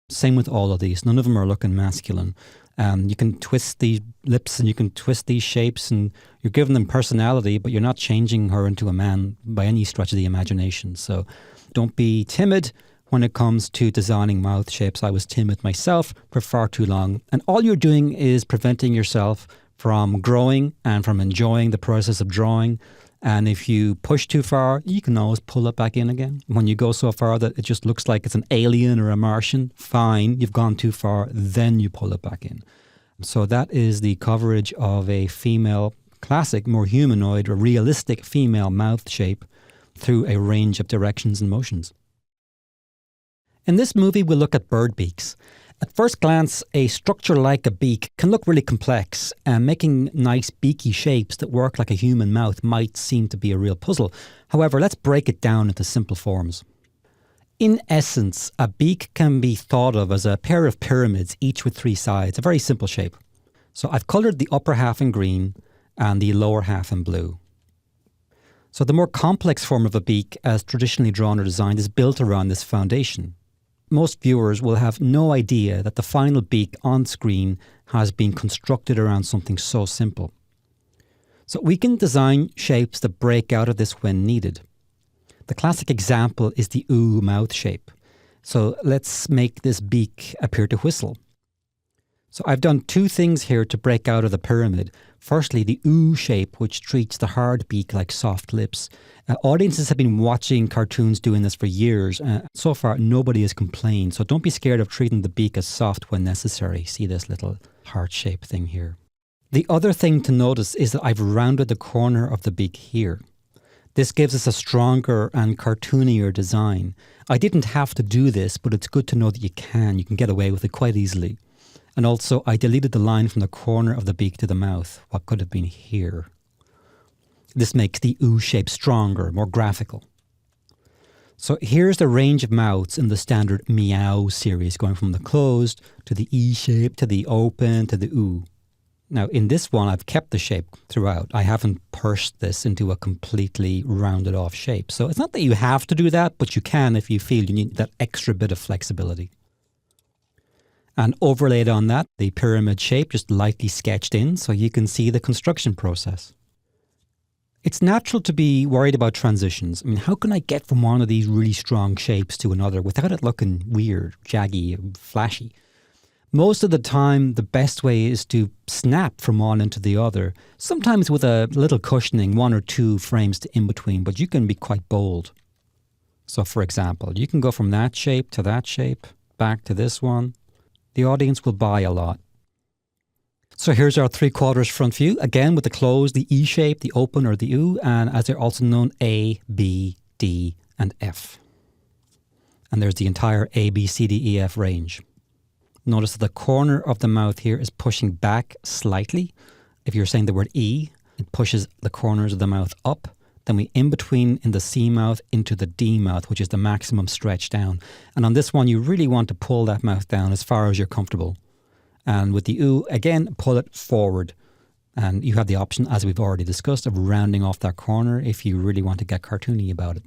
Same with all of these. None of them are looking masculine. You can twist these lips and you can twist these shapes, and you're giving them personality, but you're not changing her into a man by any stretch of the imagination. So don't be timid when it comes to designing mouth shapes. I was timid myself for far too long. And all you're doing is preventing yourself from growing and from enjoying the process of drawing. And if you push too far, you can always pull it back in again. When you go so far that it just looks like it's an alien or a Martian, fine, you've gone too far, then you pull it back in. So that is the coverage of a female, classic, more humanoid or realistic female mouth shape through a range of directions and motions. In this movie, we'll look at bird beaks. At first glance, a structure like a beak can look really complex, and making nice beaky shapes that work like a human mouth might seem to be a real puzzle. However, let's break it down into simple forms. In essence, a beak can be thought of as a pair of pyramids, each with 3 sides, a very simple shape. So I've coloured the upper half in green and the lower half in blue. So the more complex form of a beak, as traditionally drawn or designed, is built around this foundation. Most viewers will have no idea that the final beak on screen has been constructed around something so simple. So we can design shapes that break out of this when needed. The classic example is the ooh mouth shape. So let's make this beak appear to whistle. So I've done 2 things here to break out of the pyramid. Firstly, the ooh shape, which treats the hard beak like soft lips. Audiences have been watching cartoons doing this for years. So far, nobody has complained. So don't be scared of treating the beak as soft when necessary. See this little heart-shaped thing here. The other thing to notice is that I've rounded the corner of the beak here. This gives us a stronger and cartoonier design. I didn't have to do this, but it's good to know that you can. You can get away with it quite easily. And also, I deleted the line from the corner of the beak to the mouth, what could have been here. This makes the ooh shape stronger, more graphical. So here's the range of mouths in the standard meow series, going from the closed to the E shape to the open to the ooh. Now in this one, I've kept the shape throughout. I haven't pursed this into a completely rounded off shape. So it's not that you have to do that, but you can if you feel you need that extra bit of flexibility. And overlaid on that, the pyramid shape just lightly sketched in so you can see the construction process. It's natural to be worried about transitions. I mean, how can I get from one of these really strong shapes to another without it looking weird, jaggy, flashy? Most of the time, the best way is to snap from one into the other, sometimes with a little cushioning, 1 or 2 frames in between, but you can be quite bold. So for example, you can go from that shape to that shape, back to this one. The audience will buy a lot. So here's our 3/4 front view, again with the closed, the E shape, the open or the ooh, and as they're also known, A, B, D, and F. And there's the entire A, B, C, D, E, F range. Notice that the corner of the mouth here is pushing back slightly. If you're saying the word E, it pushes the corners of the mouth up. Then we in between in the C mouth into the D mouth, which is the maximum stretch down. And on this one, you really want to pull that mouth down as far as you're comfortable. And with the ooh, again, pull it forward. And you have the option, as we've already discussed, of rounding off that corner if you really want to get cartoony about it.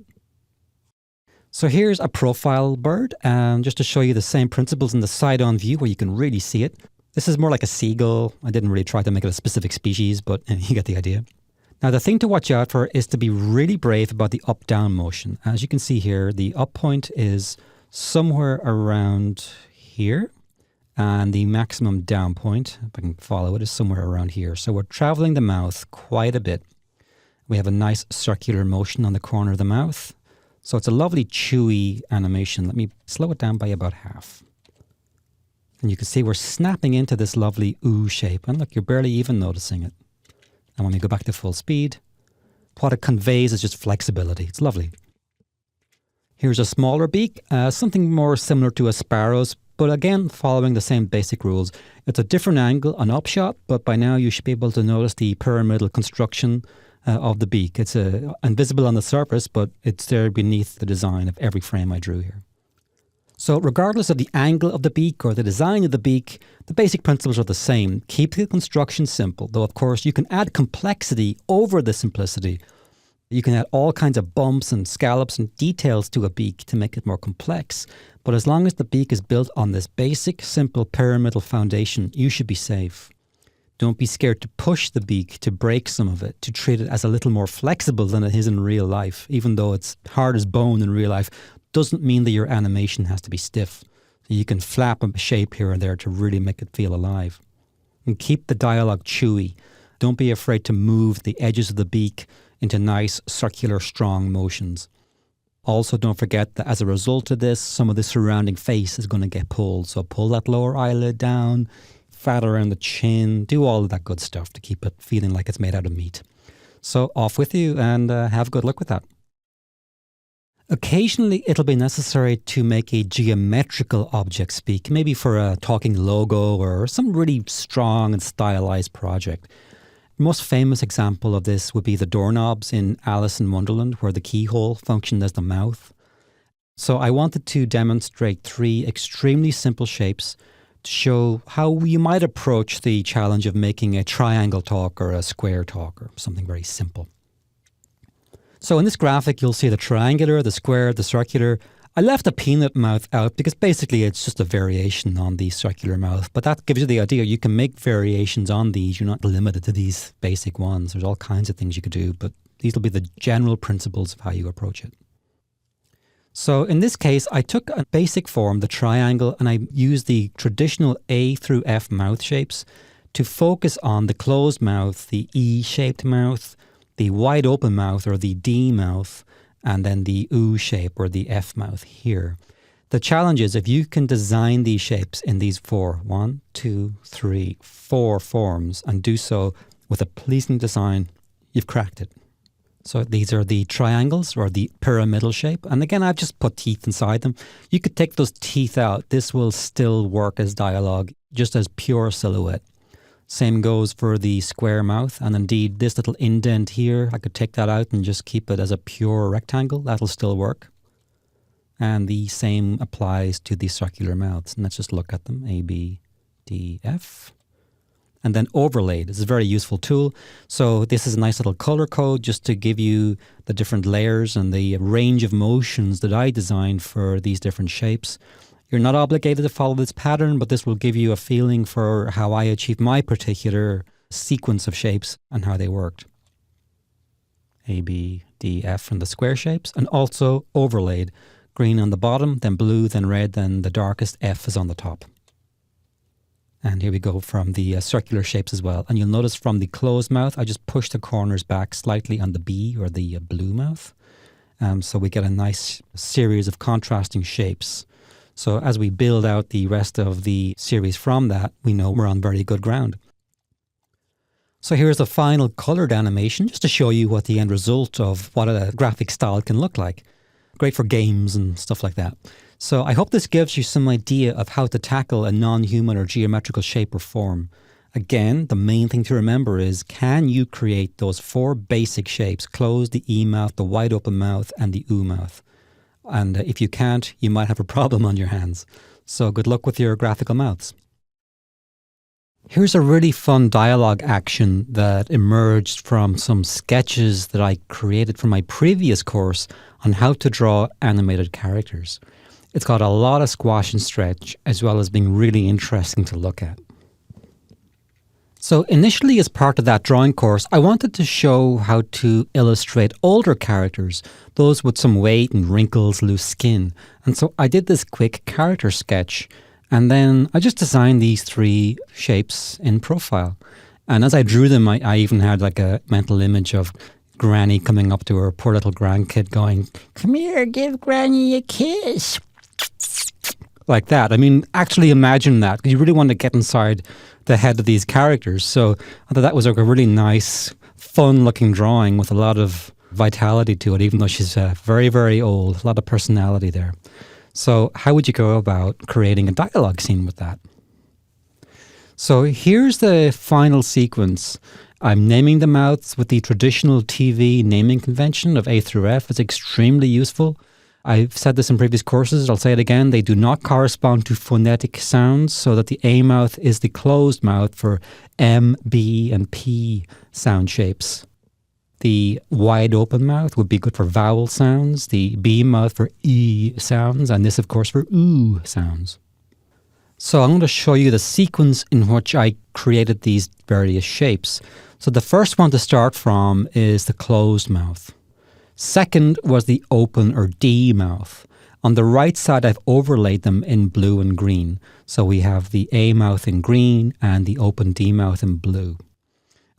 So here's a profile bird, and just to show you the same principles in the side-on view where you can really see it. This is more like a seagull. I didn't really try to make it a specific species, but you get the idea. Now, the thing to watch out for is to be really brave about the up-down motion. As you can see here, the up point is somewhere around here, and the maximum down point, if I can follow it, is somewhere around here. So we're traveling the mouth quite a bit. We have a nice circular motion on the corner of the mouth. So it's a lovely chewy animation. Let me slow it down by about half. And you can see we're snapping into this lovely ooh shape. And look, you're barely even noticing it. And when we go back to full speed, what it conveys is just flexibility. It's lovely. Here's a smaller beak, something more similar to a sparrow's, but again, following the same basic rules. It's a different angle, an upshot, but by now you should be able to notice the pyramidal construction of the beak. It's invisible on the surface, but it's there beneath the design of every frame I drew here. So regardless of the angle of the beak or the design of the beak, the basic principles are the same. Keep the construction simple, though of course you can add complexity over the simplicity. You can add all kinds of bumps and scallops and details to a beak to make it more complex. But as long as the beak is built on this basic, simple pyramidal foundation, you should be safe. Don't be scared to push the beak, to break some of it, to treat it as a little more flexible than it is in real life. Even though it's hard as bone in real life, doesn't mean that your animation has to be stiff. You can flap a shape here and there to really make it feel alive. and keep the dialogue chewy. Don't be afraid to move the edges of the beak into nice, circular, strong motions. Also, don't forget that as a result of this, some of the surrounding face is going to get pulled. So pull that lower eyelid down, fat around the chin, do all of that good stuff to keep it feeling like it's made out of meat. So off with you and have good luck with that. Occasionally, it'll be necessary to make a geometrical object speak, maybe for a talking logo or some really strong and stylized project. The most famous example of this would be the doorknobs in Alice in Wonderland, where the keyhole functioned as the mouth. So I wanted to demonstrate 3 extremely simple shapes to show how you might approach the challenge of making a triangle talk or a square talk or something very simple. So in this graphic, you'll see the triangular, the square, the circular. I left the peanut mouth out because basically it's just a variation on the circular mouth. But that gives you the idea. You can make variations on these. You're not limited to these basic ones. There's all kinds of things you could do, but these will be the general principles of how you approach it. So in this case, I took a basic form, the triangle, and I used the traditional A through F mouth shapes to focus on the closed mouth, the E-shaped mouth, the wide open mouth or the D mouth, and then the U shape or the F mouth here. The challenge is if you can design these shapes in these 4 forms and do so with a pleasing design, you've cracked it. So these are the triangles or the pyramidal shape. And again, I've just put teeth inside them. You could take those teeth out. This will still work as dialogue, just as pure silhouette. Same goes for the square mouth, and indeed this little indent here, I could take that out and just keep it as a pure rectangle. That'll still work. And the same applies to the circular mouths. And let's just look at them, A, B, D, F. And then overlaid is a very useful tool. So this is a nice little color code just to give you the different layers and the range of motions that I designed for these different shapes. You're not obligated to follow this pattern, but this will give you a feeling for how I achieved my particular sequence of shapes and how they worked. A, B, D, F, and the square shapes, and also overlaid. Green on the bottom, then blue, then red, then the darkest F is on the top. And here we go from the circular shapes as well. And you'll notice from the closed mouth, I just push the corners back slightly on the B or the blue mouth. So we get a nice series of contrasting shapes. So as we build out the rest of the series from that, we know we're on very good ground. So here's the final colored animation, just to show you what the end result of what a graphic style can look like. Great for games and stuff like that. So I hope this gives you some idea of how to tackle a non-human or geometrical shape or form. Again, the main thing to remember is, can you create those 4 basic shapes, closed, the E mouth, the wide open mouth, and the U mouth? And if you can't, you might have a problem on your hands. So good luck with your graphical mouths. Here's a really fun dialogue action that emerged from some sketches that I created from my previous course on how to draw animated characters. It's got a lot of squash and stretch, as well as being really interesting to look at. So initially, as part of that drawing course, I wanted to show how to illustrate older characters, those with some weight and wrinkles, loose skin. And so I did this quick character sketch, and then I just designed these 3 shapes in profile. And as I drew them, I even had like a mental image of Granny coming up to her poor little grandkid going, "Come here, give Granny a kiss." Like that. I mean, actually imagine that, because you really want to get inside the head of these characters. So I thought that was like a really nice, fun-looking drawing with a lot of vitality to it, even though she's very, very old. A lot of personality there. So how would you go about creating a dialogue scene with that? So here's the final sequence. I'm naming the mouths with the traditional TV naming convention of A through F. It's extremely useful. I've said this in previous courses, I'll say it again, they do not correspond to phonetic sounds, so that the A mouth is the closed mouth for M, B, and P sound shapes. The wide open mouth would be good for vowel sounds, the B mouth for E sounds, and this, of course, for OO sounds. So I'm going to show you the sequence in which I created these various shapes. So the first one to start from is the closed mouth. Second was the open or D mouth. On the right side, I've overlaid them in blue and green. So we have the A mouth in green and the open D mouth in blue.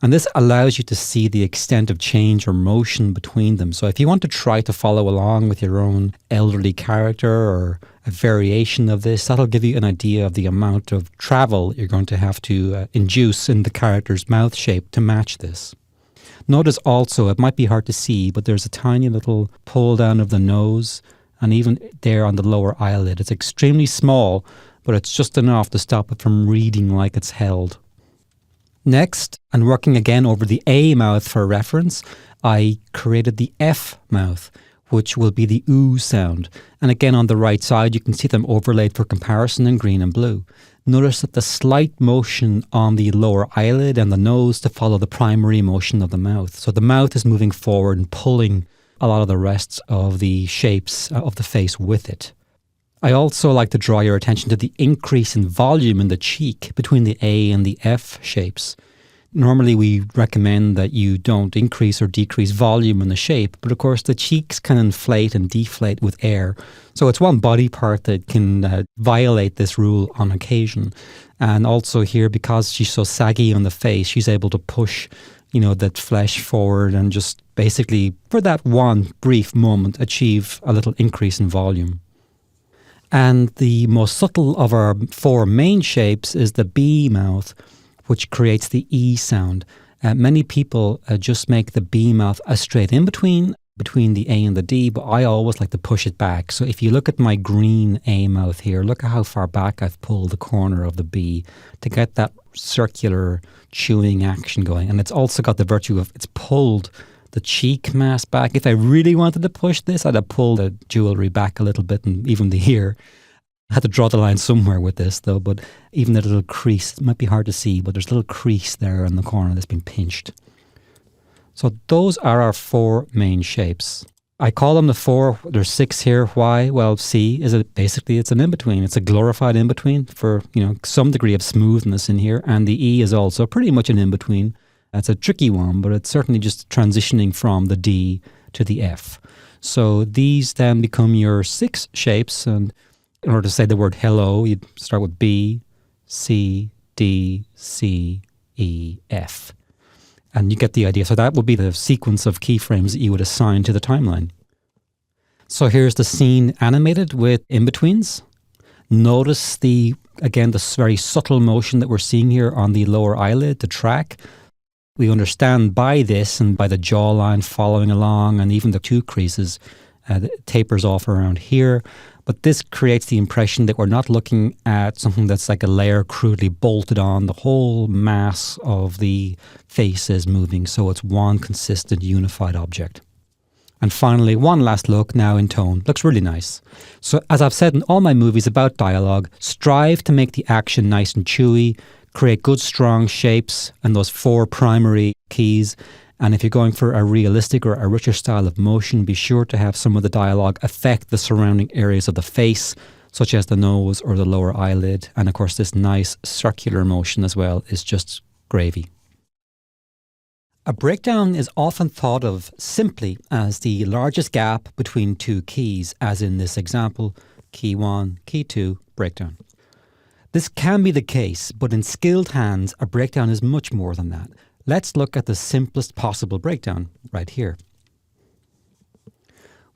And this allows you to see the extent of change or motion between them. So if you want to try to follow along with your own elderly character or a variation of this, that'll give you an idea of the amount of travel you're going to have to induce in the character's mouth shape to match this. Notice also, it might be hard to see, but there's a tiny little pull down of the nose and even there on the lower eyelid. It's extremely small, but it's just enough to stop it from reading like it's held. Next, and working again over the A mouth for reference, I created the F mouth, which will be the OO sound. And again, on the right side, you can see them overlaid for comparison in green and blue. Notice that the slight motion on the lower eyelid and the nose to follow the primary motion of the mouth. So the mouth is moving forward and pulling a lot of the rest of the shapes of the face with it. I also like to draw your attention to the increase in volume in the cheek between the A and the F shapes. Normally we recommend that you don't increase or decrease volume in the shape, but of course the cheeks can inflate and deflate with air. So it's one body part that can violate this rule on occasion. And also here, because she's so saggy on the face, she's able to push, that flesh forward and just basically, for that one brief moment, achieve a little increase in volume. And the most subtle of our four main shapes is the B mouth, which creates the E sound. Many people just make the B mouth a straight in between the A and the D, but I always like to push it back. So if you look at my green A mouth here, look at how far back I've pulled the corner of the B to get that circular chewing action going. And it's also got the virtue of it's pulled the cheek mask back. If I really wanted to push this, I'd have pulled the jewelry back a little bit and even the ear. I had to draw the line somewhere with this though, but even the little crease, it might be hard to see, but there's a little crease there in the corner that's been pinched. So those are our four main shapes. I call them the four. There's six here. Why? Well, C is it's an in-between. It's a glorified in-between for, some degree of smoothness in here. And the E is also pretty much an in-between. That's a tricky one, but it's certainly just transitioning from the D to the F. So these then become your six shapes. And in order to say the word hello, you'd start with B, C, D, C, E, F. And you get the idea. So that would be the sequence of keyframes that you would assign to the timeline. So here's the scene animated with in-betweens. Notice the very subtle motion that we're seeing here on the lower eyelid, the track. We understand by this and by the jawline following along and even the two creases, it tapers off around here. But this creates the impression that we're not looking at something that's like a layer crudely bolted on. The whole mass of the face is moving, so it's one consistent unified object. And finally, one last look now in tone. Looks really nice. So as I've said in all my movies about dialogue, strive to make the action nice and chewy, create good strong shapes and those four primary keys. And if you're going for a realistic or a richer style of motion, be sure to have some of the dialogue affect the surrounding areas of the face, such as the nose or the lower eyelid. And of course, this nice circular motion as well is just gravy. A breakdown is often thought of simply as the largest gap between two keys, as in this example, key 1, key 2, breakdown. This can be the case, but in skilled hands, a breakdown is much more than that. Let's look at the simplest possible breakdown right here.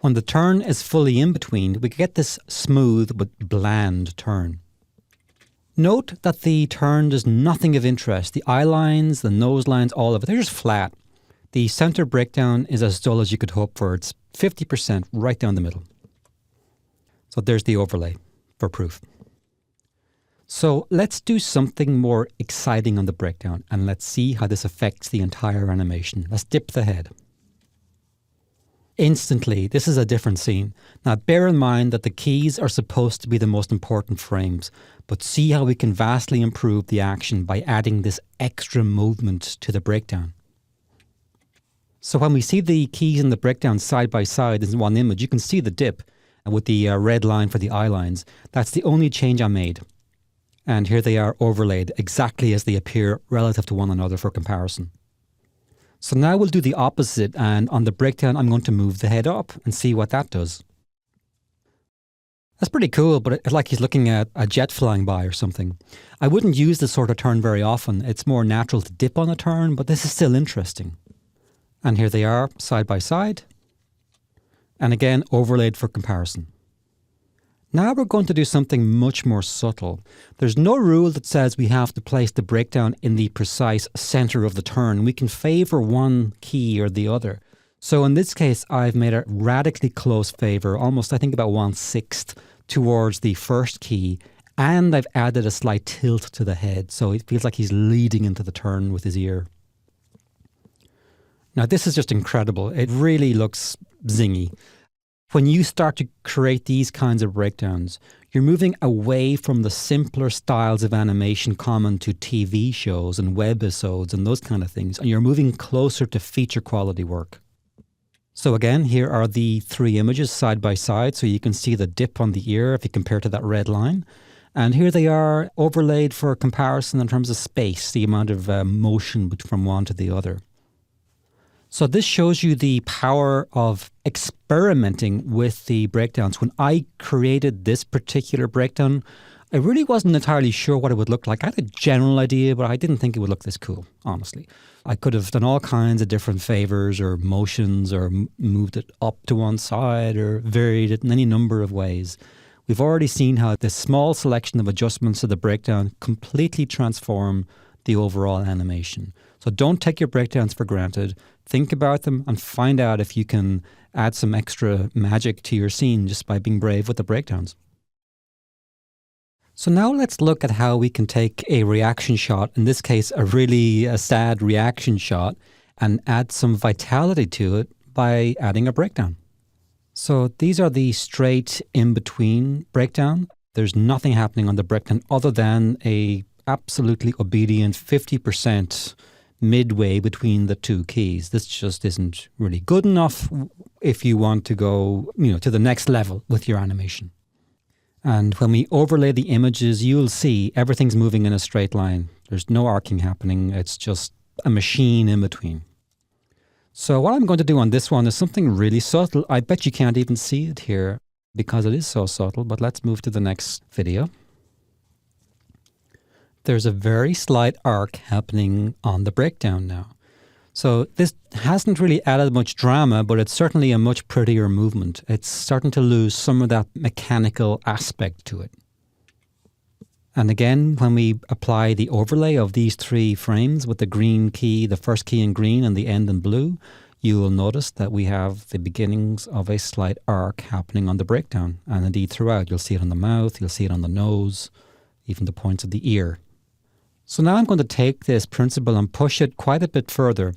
When the turn is fully in between, we get this smooth but bland turn. Note that the turn does nothing of interest. The eye lines, the nose lines, all of it, they're just flat. The center breakdown is as dull as you could hope for. It's 50% right down the middle. So there's the overlay for proof. So let's do something more exciting on the breakdown and let's see how this affects the entire animation. Let's dip the head. Instantly, this is a different scene. Now bear in mind that the keys are supposed to be the most important frames, but see how we can vastly improve the action by adding this extra movement to the breakdown. So when we see the keys in the breakdown side by side in one image, you can see the dip with the red line for the eye lines. That's the only change I made. And here they are overlaid exactly as they appear relative to one another for comparison. So now we'll do the opposite, and on the breakdown I'm going to move the head up and see what that does. That's pretty cool, but it's like he's looking at a jet flying by or something. I wouldn't use this sort of turn very often. It's more natural to dip on a turn, but this is still interesting. And here they are, side by side. And again, overlaid for comparison. Now we're going to do something much more subtle. There's no rule that says we have to place the breakdown in the precise center of the turn. We can favor one key or the other. So in this case, I've made a radically close favor, almost I think about 1/6 towards the first key, and I've added a slight tilt to the head, so it feels like he's leading into the turn with his ear. Now this is just incredible. It really looks zingy. When you start to create these kinds of breakdowns, you're moving away from the simpler styles of animation common to TV shows and webisodes and those kind of things, and you're moving closer to feature quality work. So again, here are the three images side by side, so you can see the dip on the ear if you compare to that red line. And here they are overlaid for comparison in terms of space, the amount of motion from one to the other. So this shows you the power of experimenting with the breakdowns. When I created this particular breakdown, I really wasn't entirely sure what it would look like. I had a general idea, but I didn't think it would look this cool, honestly. I could have done all kinds of different favors or motions or moved it up to one side or varied it in any number of ways. We've already seen how this small selection of adjustments to the breakdown completely transform the overall animation. So don't take your breakdowns for granted. Think about them and find out if you can add some extra magic to your scene just by being brave with the breakdowns. So now let's look at how we can take a reaction shot, in this case a really sad reaction shot, and add some vitality to it by adding a breakdown. So these are the straight in-between breakdown. There's nothing happening on the breakdown other than a absolutely obedient 50% midway between the two keys. This just isn't really good enough if you want to go, to the next level with your animation. And when we overlay the images, you'll see everything's moving in a straight line. There's no arcing happening. It's just a machine in between. So what I'm going to do on this one is something really subtle. I bet you can't even see it here because it is so subtle, but let's move to the next video. There's a very slight arc happening on the breakdown now. So this hasn't really added much drama, but it's certainly a much prettier movement. It's starting to lose some of that mechanical aspect to it. And again, when we apply the overlay of these three frames with the green key, the first key in green and the end in blue, you will notice that we have the beginnings of a slight arc happening on the breakdown. And indeed throughout, you'll see it on the mouth, you'll see it on the nose, even the points of the ear. So now I'm going to take this principle and push it quite a bit further.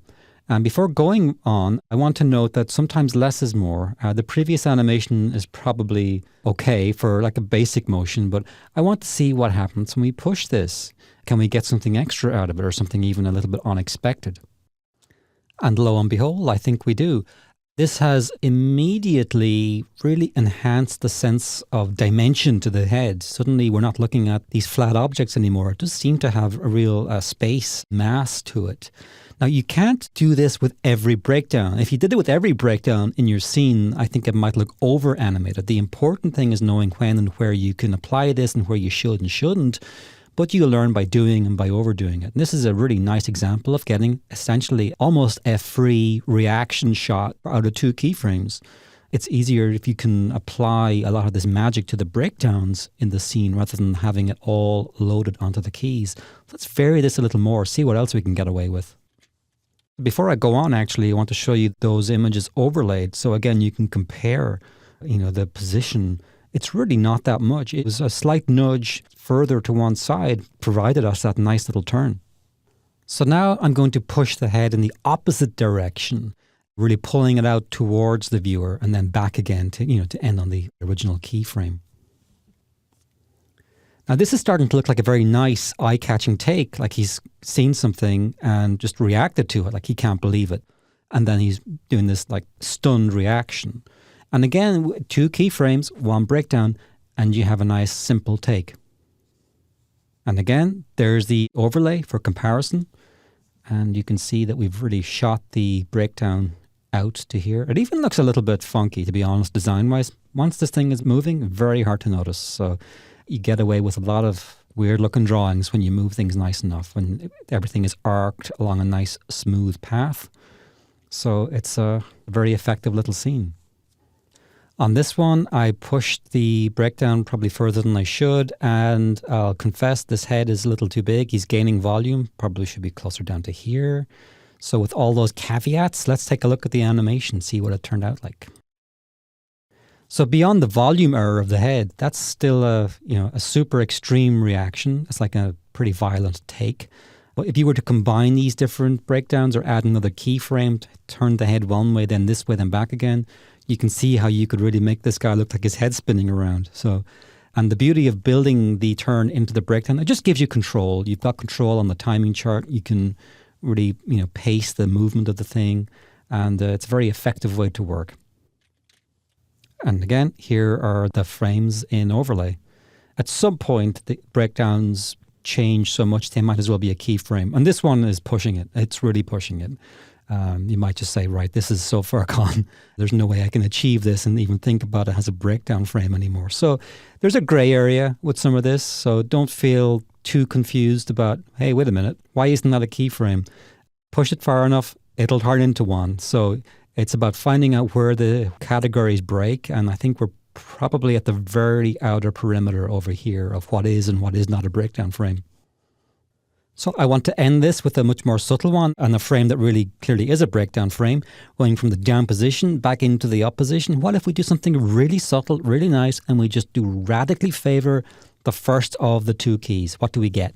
And before going on, I want to note that sometimes less is more. The previous animation is probably okay for like a basic motion, but I want to see what happens when we push this. Can we get something extra out of it or something even a little bit unexpected? And lo and behold, I think we do. This has immediately really enhanced the sense of dimension to the head. Suddenly we're not looking at these flat objects anymore. It does seem to have a real space, mass to it. Now, you can't do this with every breakdown. If you did it with every breakdown in your scene, I think it might look over-animated. The important thing is knowing when and where you can apply this and where you should and shouldn't, but you learn by doing and by overdoing it. And this is a really nice example of getting essentially almost a free reaction shot out of two keyframes. It's easier if you can apply a lot of this magic to the breakdowns in the scene rather than having it all loaded onto the keys. Let's vary this a little more, see what else we can get away with. Before I go on, actually, I want to show you those images overlaid. So again, you can compare, the position. It's really not that much. It was a slight nudge further to one side, provided us that nice little turn. So now I'm going to push the head in the opposite direction, really pulling it out towards the viewer and then back again to end on the original keyframe. Now this is starting to look like a very nice eye-catching take, like he's seen something and just reacted to it, like he can't believe it. And then he's doing this like stunned reaction. And again, two keyframes, one breakdown, and you have a nice simple take. And again, there's the overlay for comparison. And you can see that we've really shot the breakdown out to here. It even looks a little bit funky, to be honest, design-wise. Once this thing is moving, very hard to notice. So you get away with a lot of weird-looking drawings when you move things nice enough, when everything is arced along a nice, smooth path. So it's a very effective little scene. On this one, I pushed the breakdown probably further than I should, and I'll confess this head is a little too big. He's gaining volume, probably should be closer down to here. So with all those caveats, let's take a look at the animation, see what it turned out like. So beyond the volume error of the head, that's still a super extreme reaction. It's like a pretty violent take. But if you were to combine these different breakdowns or add another keyframe to turn the head one way, then this way, then back again, you can see how you could really make this guy look like his head spinning around. And the beauty of building the turn into the breakdown, it just gives you control. You've got control on the timing chart. You can really, pace the movement of the thing. And it's a very effective way to work. And again, here are the frames in overlay. At some point, the breakdowns change so much, they might as well be a keyframe. And this one is pushing it. It's really pushing it. You might just say, right, this is so far gone. There's no way I can achieve this and even think about it as a breakdown frame anymore. So there's a gray area with some of this. So don't feel too confused about, hey, wait a minute, why isn't that a keyframe? Push it far enough, it'll turn into one. So it's about finding out where the categories break. And I think we're probably at the very outer perimeter over here of what is and what is not a breakdown frame. So I want to end this with a much more subtle one and a frame that really clearly is a breakdown frame, going from the down position back into the up position. What if we do something really subtle, really nice, and we just do radically favor the first of the two keys? What do we get?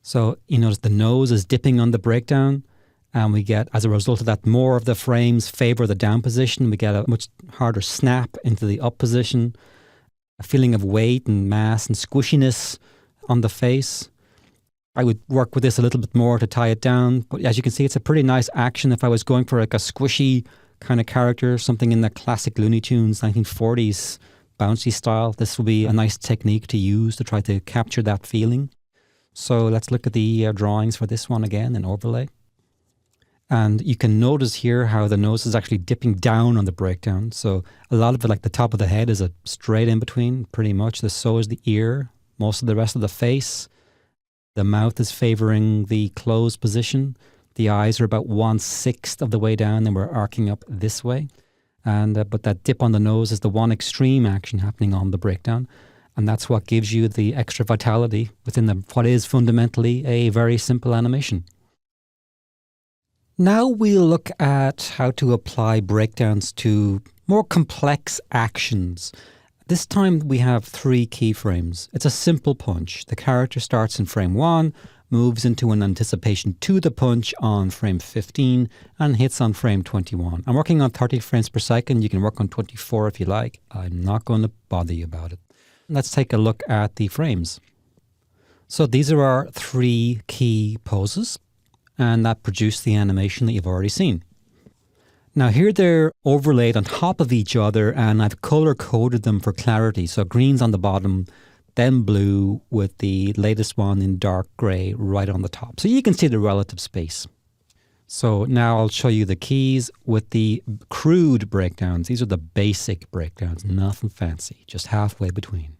So you notice the nose is dipping on the breakdown, and we get, as a result of that, more of the frames favor the down position. We get a much harder snap into the up position, a feeling of weight and mass and squishiness on the face. I would work with this a little bit more to tie it down. But as you can see, it's a pretty nice action. If I was going for like a squishy kind of character, something in the classic Looney Tunes 1940s bouncy style, this will be a nice technique to use to try to capture that feeling. So let's look at the drawings for this one again in overlay. And you can notice here how the nose is actually dipping down on the breakdown. So a lot of it, like the top of the head, is a straight in between, pretty much. So is the ear. Most of the rest of the face, the mouth is favoring the closed position. The eyes are about 1/6 of the way down, and we're arcing up this way. But that dip on the nose is the one extreme action happening on the breakdown. And that's what gives you the extra vitality within what is fundamentally a very simple animation. Now we'll look at how to apply breakdowns to more complex actions. This time we have 3 keyframes. It's a simple punch. The character starts in frame 1, moves into an anticipation to the punch on frame 15, and hits on frame 21. I'm working on 30 frames per second. You can work on 24 if you like. I'm not going to bother you about it. Let's take a look at the frames. So these are our 3 key poses, and that produced the animation that you've already seen. Now here they're overlaid on top of each other, and I've color-coded them for clarity. So green's on the bottom, then blue with the latest one in dark gray right on the top. So you can see the relative space. So now I'll show you the keys with the crude breakdowns. These are the basic breakdowns, nothing fancy, just halfway between.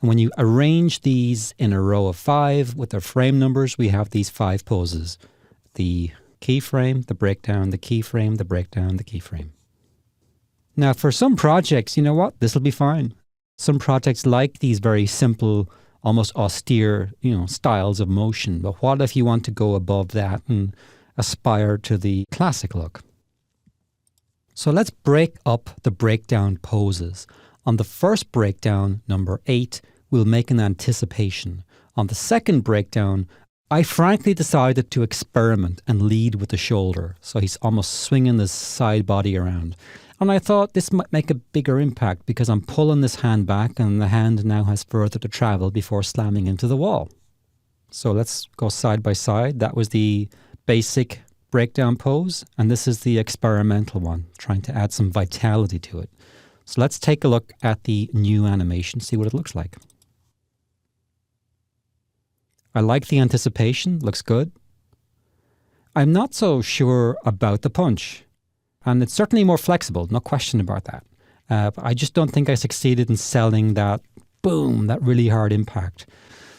And when you arrange these in a row of 5 with their frame numbers, we have these 5 poses. The keyframe, the breakdown, the keyframe, the breakdown, the keyframe. Now for some projects, you know what? This will be fine. Some projects like these very simple, almost austere, styles of motion. But what if you want to go above that and aspire to the classic look? So let's break up the breakdown poses. On the first breakdown, number 8, we'll make an anticipation. On the second breakdown, I frankly decided to experiment and lead with the shoulder. So he's almost swinging his side body around. And I thought this might make a bigger impact because I'm pulling this hand back and the hand now has further to travel before slamming into the wall. So let's go side by side. That was the basic breakdown pose. And this is the experimental one, trying to add some vitality to it. So let's take a look at the new animation, see what it looks like. I like the anticipation, looks good. I'm not so sure about the punch. And it's certainly more flexible, no question about that. But I just don't think I succeeded in selling that, boom, that really hard impact.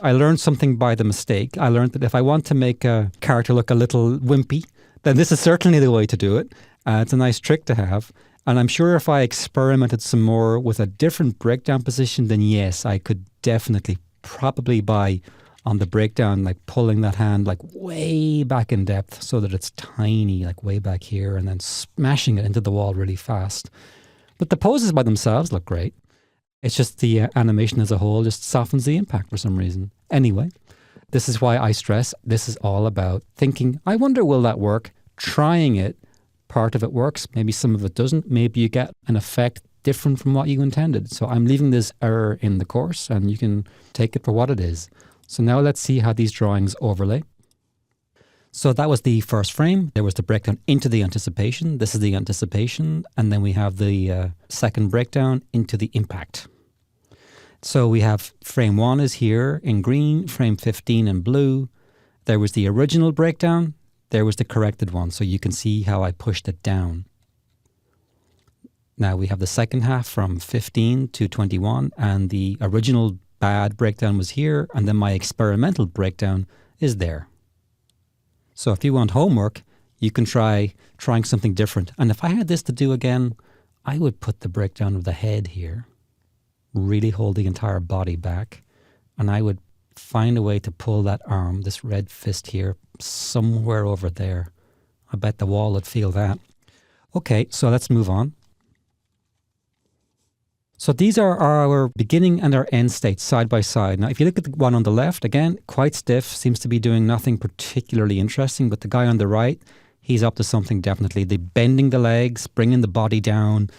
I learned something by the mistake. I learned that if I want to make a character look a little wimpy, then this is certainly the way to do it. It's a nice trick to have. And I'm sure if I experimented some more with a different breakdown position, then yes, I could definitely probably by on the breakdown, like pulling that hand like way back in depth so that it's tiny, like way back here, and then smashing it into the wall really fast. But the poses by themselves look great. It's just the animation as a whole just softens the impact for some reason. Anyway, this is why I stress this is all about thinking, I wonder will that work? Trying it. Part of it works, maybe some of it doesn't. Maybe you get an effect different from what you intended. So I'm leaving this error in the course and you can take it for what it is. So now let's see how these drawings overlay. So that was the first frame. There was the breakdown into the anticipation. This is the anticipation. And then we have the second breakdown into the impact. So we have frame 1 is here in green, frame 15 in blue. There was the original breakdown. There was the corrected one. So you can see how I pushed it down. Now we have the second half from 15 to 21, and the original bad breakdown was here, and then my experimental breakdown is there. So if you want homework, you can try trying something different. And if I had this to do again, I would put the breakdown of the head here, really hold the entire body back, and I would find a way to pull that arm, this red fist here, somewhere over there. I bet the wall would feel that. Okay, so let's move on. So these are our beginning and our end states side by side. Now, if you look at the one on the left, again, quite stiff, seems to be doing nothing particularly interesting. But the guy on the right, he's up to something definitely. They're bending the legs, bringing the body down,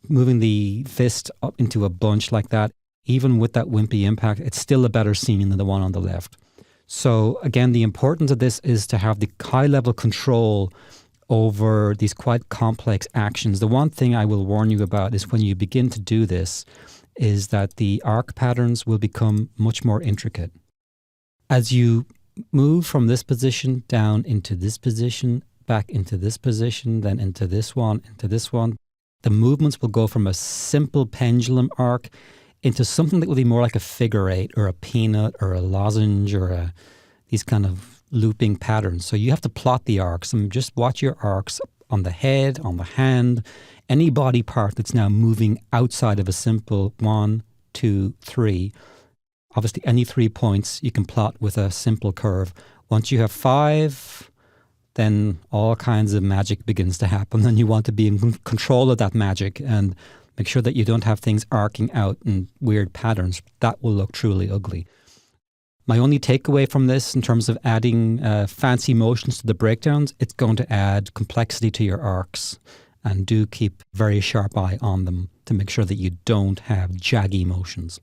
moving the fist up into a bunch like that. Even with that wimpy impact, it's still a better scene than the one on the left. So again, the importance of this is to have the high-level control over these quite complex actions. The one thing I will warn you about is when you begin to do this is that the arc patterns will become much more intricate. As you move from this position down into this position, back into this position, then into this one, the movements will go from a simple pendulum arc into something that will be more like a figure eight or a peanut or a lozenge or these kind of looping patterns. So you have to plot the arcs and just watch your arcs on the head, on the hand, any body part that's now moving outside of a simple 1, 2, 3. Obviously, any 3 points you can plot with a simple curve. Once you have 5, then all kinds of magic begins to happen, and you want to be in control of that magic and make sure that you don't have things arcing out in weird patterns. That will look truly ugly. My only takeaway from this in terms of adding fancy motions to the breakdowns, it's going to add complexity to your arcs, and do keep a very sharp eye on them to make sure that you don't have jaggy motions.